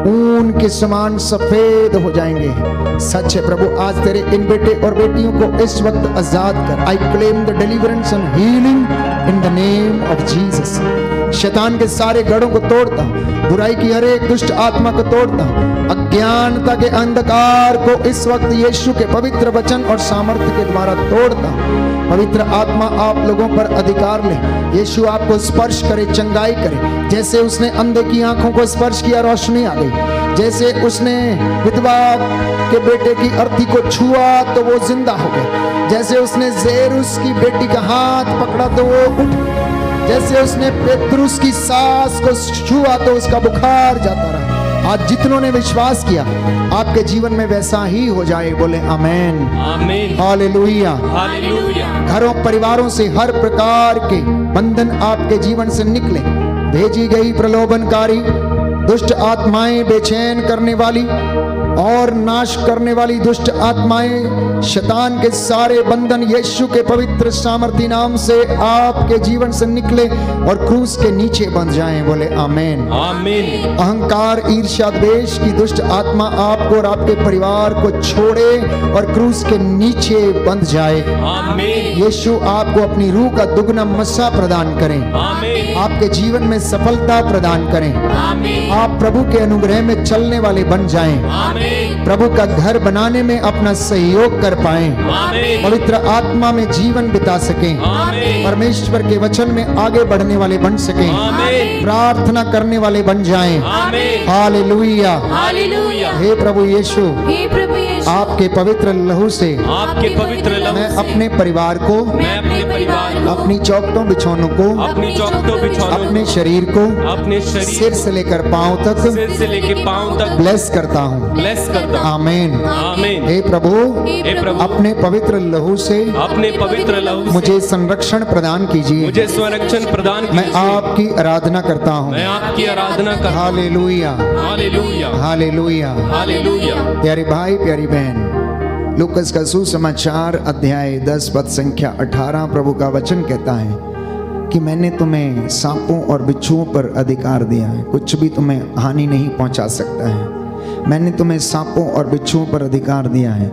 ऊन के समान सफेद हो जाएंगे। सच है प्रभु, आज तेरे इन बेटे और बेटियों को इस वक्त आजाद कर। I claim the deliverance and healing in the name of Jesus. शैतान के सारे गढ़ों को तोड़ता हूं, बुराई की हर एक दुष्ट आत्मा को तोड़ता हूं, अज्ञानता के अंधकार को इस वक्त यीशु के पवित्र वचन और सामर्थ्य के द्वारा तोड़ता हूं। पवित्र आत्मा आप लोगों पर अधिकार ले। यीशु आपको स्पर्श करे, चंगाई करे। जैसे उसने अंधे की आंखों को स्पर्श किया, रोशनी आ गई। जैसे उसने विधवा के बेटे की अर्थी को छुआ तो वो जिंदा हो गया। जैसे उसने जेरुस की बेटी का हाथ पकड़ा तो वो उठ। जैसे उसने पेत्रुस की सास को छुआ तो उसका बुखार जाता रहा। आज जितनों ने विश्वास किया आपके जीवन में वैसा ही हो जाए। बोले आमेन, आमीन, हालेलुया। हालेलुया। घरों परिवारों से हर प्रकार के बंधन आपके जीवन से निकले। भेजी गई प्रलोभनकारी दुष्ट आत्माएं, बेचैन करने वाली और नाश करने वाली दुष्ट आत्माएं, शैतान के सारे बंधन यीशु के पवित्र सामर्थी नाम से आपके जीवन से निकले और क्रूस के नीचे बंध जाएं। बोले आमेन, आमीन। अहंकार, ईर्ष्या, द्वेष की दुष्ट आत्मा आपको और आपके परिवार को छोड़े और क्रूस के नीचे बंध जाए। आमीन, यीशु आपको अपनी रूह का दुगना मस्सा प्रदान करें। आमीन, आपके जीवन में सफलता प्रदान करें। आमीन, आप प्रभु के अनुग्रह में चलने वाले बन जाएं। आमीन, प्रभु का घर बनाने में अपना सहयोग कर पाएं। आमीन, पवित्र आत्मा में जीवन बिता सकें। आमीन, परमेश्वर के वचन में आगे बढ़ने वाले बन सकें। आमीन, प्रार्थना करने वाले बन जाएं। आमीन, हालेलुया। हालेलुया। हे प्रभु यीशु, हे प्रभु यीशु, आपके पवित्र लहू से आपके पवित्र लहू मैं से अपने परिवार को, मैं अपने परिवार को, अपनी चौखटों बिछौनों को, अपनी चौखटों बिछौनों अपने शरीर को अपने सिर शरीर से लेकर पांव तक सिर से लेके पांव तक ब्लेस करता हूँ। ब्लेस करता हूं। आमीन। आमीन। हे प्रभु, हे प्रभु, अपने पवित्र लहू से अपने पवित्र लहू से मुझे संरक्षण प्रदान कीजिए। मुझे संरक्षण प्रदान मैं कीजिए। आपकी आराधना करता हूँ। मैं आपकी आराधना करता हूं। Hallelujah, hallelujah, hallelujah. हालेलुया। प्यारे भाई प्यारी बहन, लूकस का सुसमाचार अध्याय 10 पद संख्या 18 प्रभु का वचन कहता है कि मैंने तुम्हें सांपों और बिच्छुओं पर अधिकार दिया है, कुछ भी तुम्हें हानि नहीं पहुंचा सकता है। मैंने तुम्हें सांपों और बिच्छुओं पर अधिकार दिया है,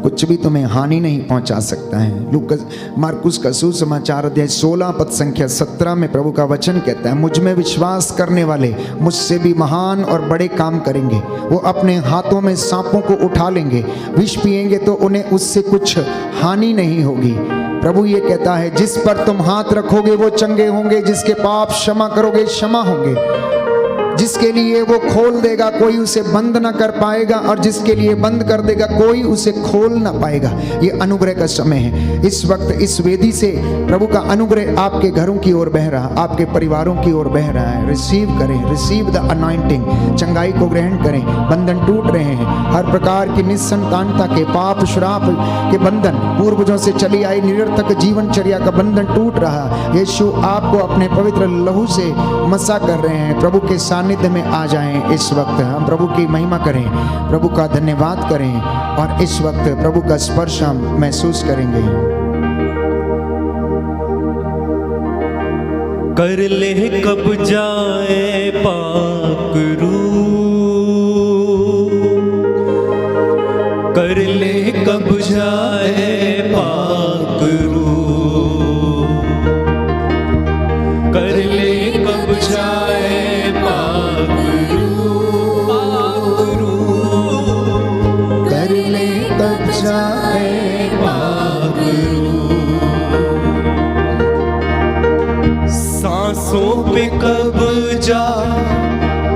कुछ भी तुम्हें हानि नहीं पहुंचा सकता है। लूकस मार्कुस का सुसमाचार अध्याय 16 पद संख्या 17 में प्रभु का वचन कहता है, मुझ में विश्वास करने वाले मुझसे भी महान और बड़े काम करेंगे। वो अपने हाथों में सांपों को उठा लेंगे, विष पिएंगे तो उन्हें उससे कुछ हानि नहीं होगी। प्रभु ये कहता है, जिस पर तुम हाथ रखोगे वो चंगे होंगे, जिसके पाप क्षमा करोगे क्षमा होंगे, जिसके लिए वो खोल देगा कोई उसे बंद ना कर पाएगा, और जिसके लिए बंद कर देगा कोई उसे खोल ना पाएगा। ये अनुग्रह का समय है। इस वक्त इस वेदी से प्रभु का अनुग्रह आपके घरों की ओर बह रहा, आपके परिवारों की ओर बह रहा है। रिसीव करें, रिसीव द अनॉइंटिंग। चंगाई को ग्रहण करें। बंधन टूट रहे हैं, हर प्रकार की निसंतानता के, पाप श्राप के बंधन, पूर्वजों से चली आई निरर्थक जीवनचर्या का बंधन टूट रहा। यीशु आपको अपने पवित्र लहू से मसा कर रहे हैं। प्रभु के सानिध्य में आ जाएं। इस वक्त हम प्रभु की महिमा करें, प्रभु का धन्यवाद करें, और इस वक्त प्रभु का स्पर्श हम महसूस करेंगे। कर ले कब जाए पाक रूह, कर ले कब जाए पाक रूह, कर ले कब जाए सांसों पे कब्जा,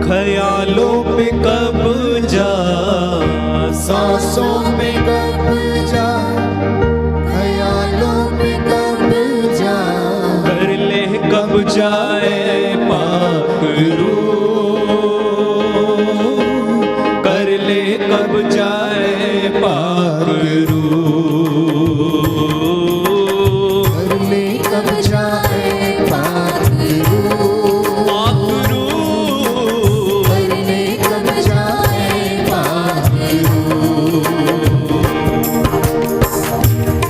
ख्यालों पे कब्जा, सांसों पे कब्जा, ख्यालों पे कब्जा, कर ले कब्जा ए पाक रूह, कर ले कब्जा ए पाक रूह, कर ले कब्जा ए पाक रूह, पाक रूह, कर ले कब्जा ए पाक रूह,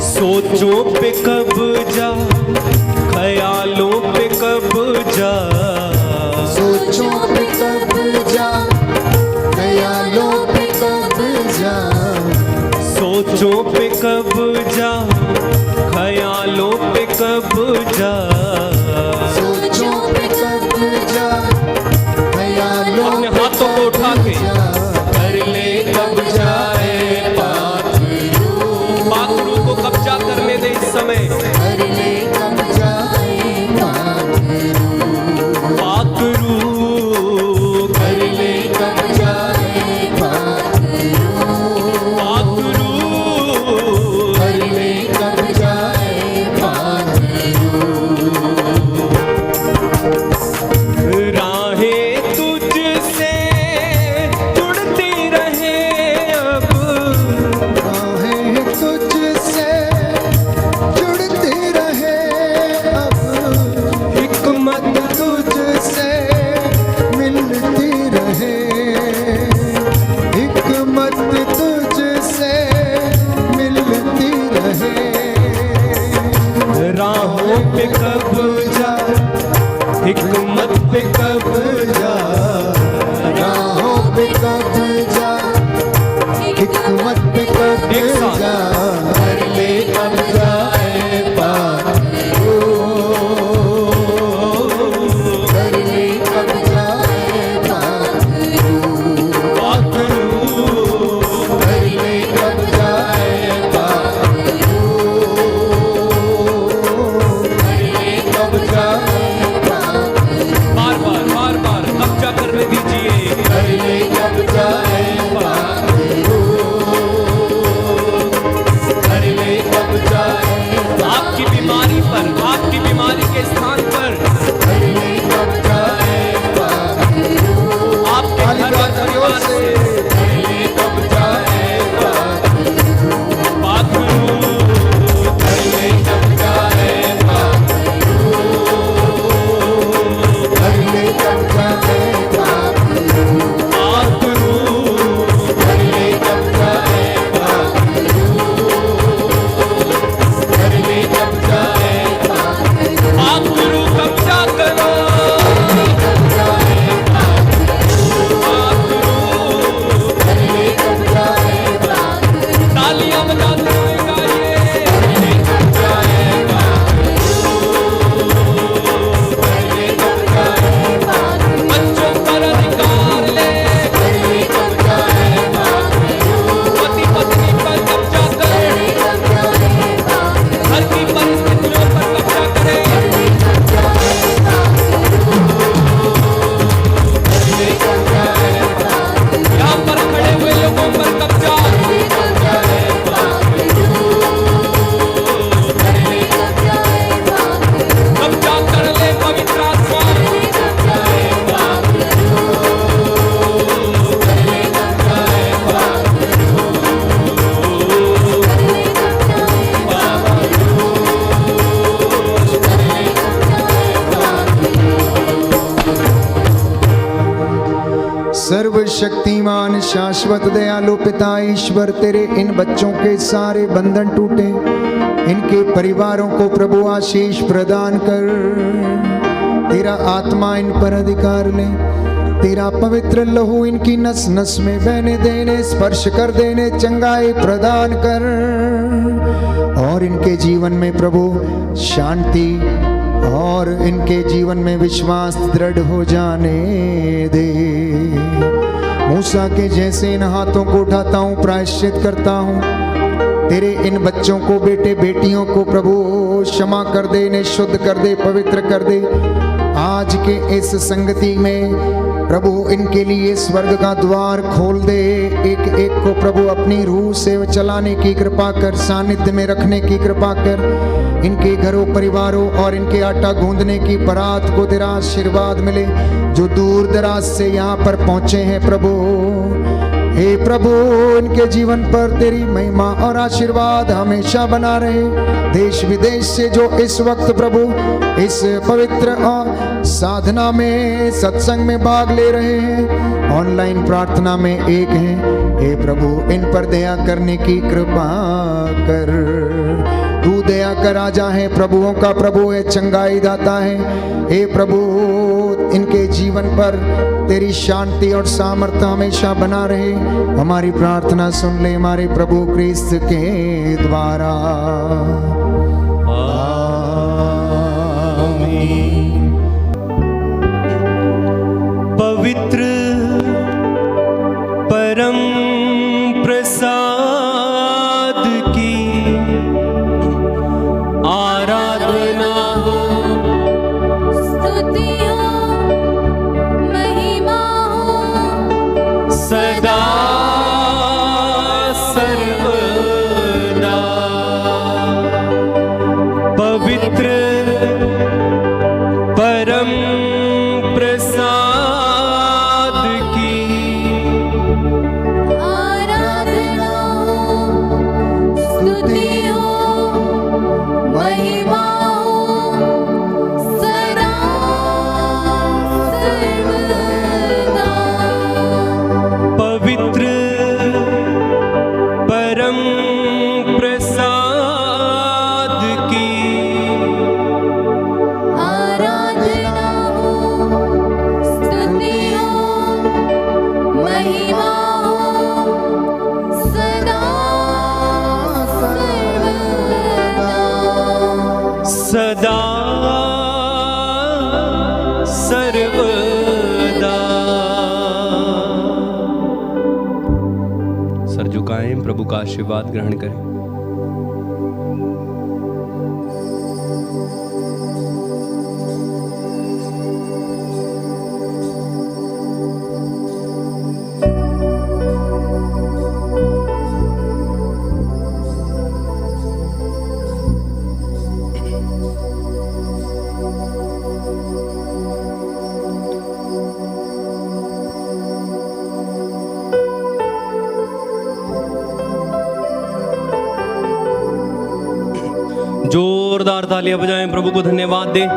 सोचों पे कब्जा, ख्यालों पे कब्जा, सोचों पे कब्जा, ख्यालों पे कब्जा, सोचों पे कब्जा, ख्यालों पे कब्जा, सोचों पे कब्जा, ख्यालों अपने हाथों को उठा के कर ले कब्जा ए पाक रूह, पाक रूह को कब्जा करने दे इस समय, कर ले कब्जा ए पाक रूह, कर ले कब्जा ए पाक रूह, कर ले कब्जा ए राहें तुझसे जुड़ती रहे अब, राहें तुझसे जुड़ती रहे अब, हिकमत तुझसे मिलती रहे, हिकमत तुझसे मिलती रहे, राहों पे कब्जा, हिकमत पे कब्जा, राहों पे कब्जा, हिकमत पे कब्जा, कर ले कब्जा ए पाक रूह, कर ले कब्जा ए पाक रूह, पाक रूह, कर ले कब्जा ए पाक रूह, कर ले कब्जा ए पाक रूह, बार बार बार बार कब्जा करने दीजिए, कर ले कब्जा ए पाक रूह, कर ले कब्जा ए पाक, आपकी बीमारी पर, आपकी बीमारी के स्थान पर, कर ले कब्जा ए पाक रूह, आपके घर और परिवार से कर ले कब्जा ए पाक रूह, पाक रूह, कर ले कब्जा ए पाक रूह, कर ले कब्जा ए पाक रूह, पाक रूह, कर ले कब्जा ए पाक रूह, कर ले कब्जा ए पाक रूह, पाक रूह कब्जा करो, कब्जा ए पाक रूह, पाक रूह, कर ले कब्जा ए पाक रूह, तालियां बजाते हुए गाइए, कर ले कब्जा ए पाक रूह, कर ले कब्जा ए पाक रूह, बच्चों पर अधिकार ले, कर ले कब्जा ए पाक रूह, पति पत्नी पर कब्जा कर कर, ले कब्जा ए पाक रूह, घर की परिस्थितियों पर कब्जा करे, कर ले कब्जा ए पाक रूह, कर ले कब्जा ए पाक रूह, यहाँ पर खड़े हुए लोगों पर कब्जा, कर ले कब्जा ए पाक रूह, कर ले कब्जा ए पाक रूह, कब्जा कर ले पवित्र आत्मा, कब्जा ए पाक रूह, कर ले कब्जा ए पाक सर्वशक्तिमान शाश्वत दयालु पिता ईश्वर, तेरे इन बच्चों के सारे बंधन टूटे, इनके परिवारों को प्रभु आशीष प्रदान कर, तेरा आत्मा इन पर अधिकार ले, तेरा पवित्र लहू इनकी नस नस में बहने देने, स्पर्श कर देने, चंगाई प्रदान कर, और इनके जीवन में प्रभु शांति और इनके जीवन में विश्वास दृढ़ हो जाने दे। मूसा के जैसे इन हाथों को उठाता हूँ, प्रायश्चित करता हूँ तेरे इन बच्चों को, बेटे बेटियों को प्रभु क्षमा कर दे, इन्हें शुद्ध कर दे, पवित्र कर दे। आज के इस संगति में प्रभु इनके लिए स्वर्ग का द्वार खोल दे। एक एक को प्रभु अपनी रूह से चलाने की कृपा कर, सानिध्य में रखने की कृपा कर। इनके घरों, परिवारों और इनके आटा गूंदने की बारात को तेरा आशीर्वाद मिले। जो दूर दराज से यहाँ पर पहुंचे हैं प्रभु, हे प्रभु इनके जीवन पर तेरी महिमा और आशीर्वाद हमेशा बना रहे। देश विदेश से जो इस वक्त प्रभु इस पवित्र साधना में, सत्संग में भाग ले रहे हैं, ऑनलाइन प्रार्थना में एक हैं, हे प्रभु इन पर दया करने की कृपा कर। तू दया का राजा है, प्रभुओं का प्रभु है, चंगाई दाता है। हे प्रभु इनके जीवन पर तेरी शांति और सामर्थ्य हमेशा बना रहे। हमारी प्रार्थना सुन ले हमारे प्रभु क्रिस्त के द्वारा, आमीन। पवित्र परम प्रसाद की आराधना हो, स्तुति हो, महिमा हो, सदा सर्वदा। पवित्र परम प्रसाद की आराधना हो, स्तुति हो, महिमा हो, सदा सर्वदा। पवित्र परम प्रसाद की आराधना हो, स्तुति हो, महिमा हो, सदा सर्वदा। सदा सर्वदा। सर झुकाएं, प्रभु का आशीर्वाद ग्रहण करें। जोरदार तालियां बजाएं, प्रभु को धन्यवाद दें।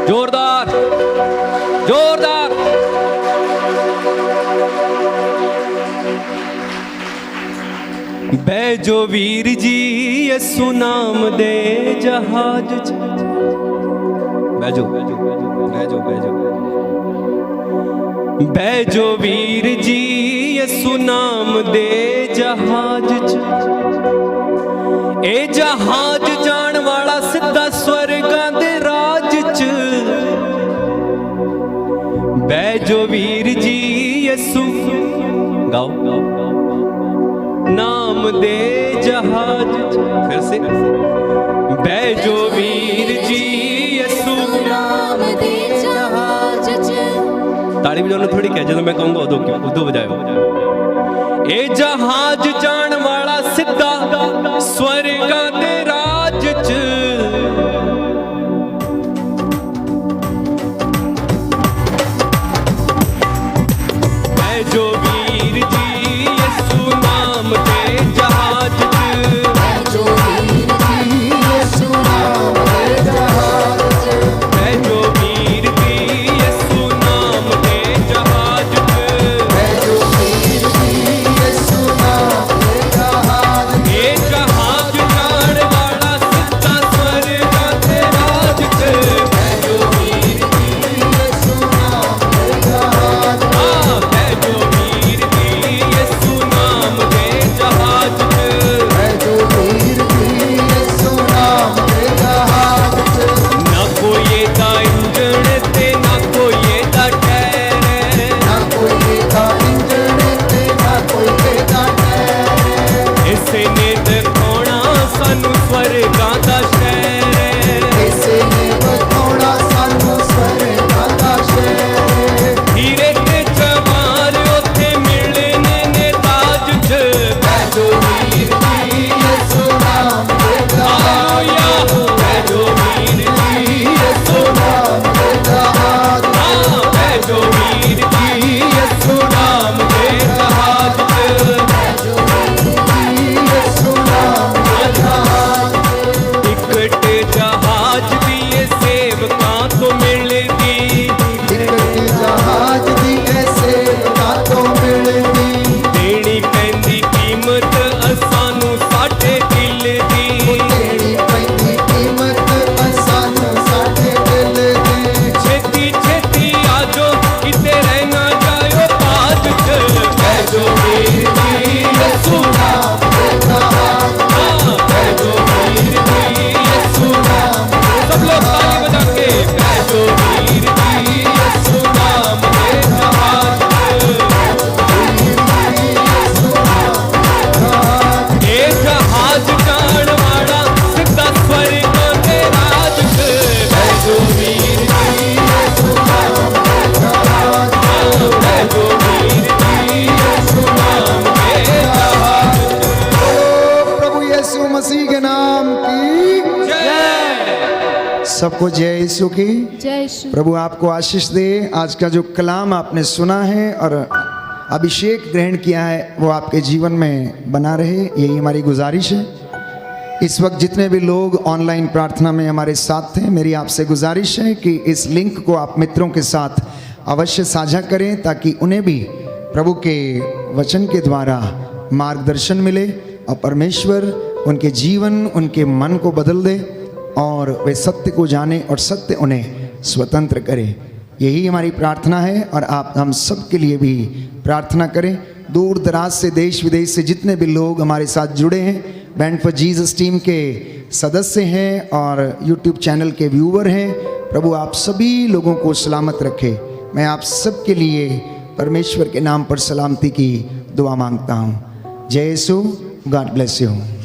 जोरदार जोरदार। बैजो वीर जी यसु नाम दे जहाज च। बैजो बैजो बैजो बैजो बैजो वीर जी यसु नाम दे जहाज च। ए जहाज जान वाला सिद्धा स्वर्गां दे राज च। बैजो वीर जी यसु गाओ नाम दे जहाज च। फिर से बैजो वीर जी यसु नाम दे जहाज च। ताड़ी बजाना थोड़ी क्या, जब मैं कहूंगा उदो बजाओ। ए जहाज जान वाला सिद्धा स्वर्गां दे राज च। बैजो वीर जी यसु नाम दे जहाज च। बैजो वीर जी यसु नाम दे जहाज च। बैजो वीर जी यसु नाम दे जहाज च। बैजो वीर जी यसु नाम दे जहाज च। ए जहाज सबको जय यीशु की। जय यीशु। प्रभु आपको आशीष दे। आज का जो कलाम आपने सुना है और अभिषेक ग्रहण किया है वो आपके जीवन में बना रहे, यही हमारी गुजारिश है। इस वक्त जितने भी लोग ऑनलाइन प्रार्थना में हमारे साथ थे, मेरी आपसे गुजारिश है कि इस लिंक को आप मित्रों के साथ अवश्य साझा करें ताकि उन्हें भी प्रभु के वचन के द्वारा मार्गदर्शन मिले और परमेश्वर उनके जीवन, उनके मन को बदल दे और वे सत्य को जाने और सत्य उन्हें स्वतंत्र करे। यही हमारी प्रार्थना है और आप हम सब के लिए भी प्रार्थना करें। दूर दराज से, देश विदेश से जितने भी लोग हमारे साथ जुड़े हैं, बैंड फॉर जीसस टीम के सदस्य हैं और यूट्यूब चैनल के व्यूवर हैं, प्रभु आप सभी लोगों को सलामत रखे। मैं आप सब के लिए परमेश्वर के नाम पर सलामती की दुआ मांगता हूँ। जय यीशु। God bless you.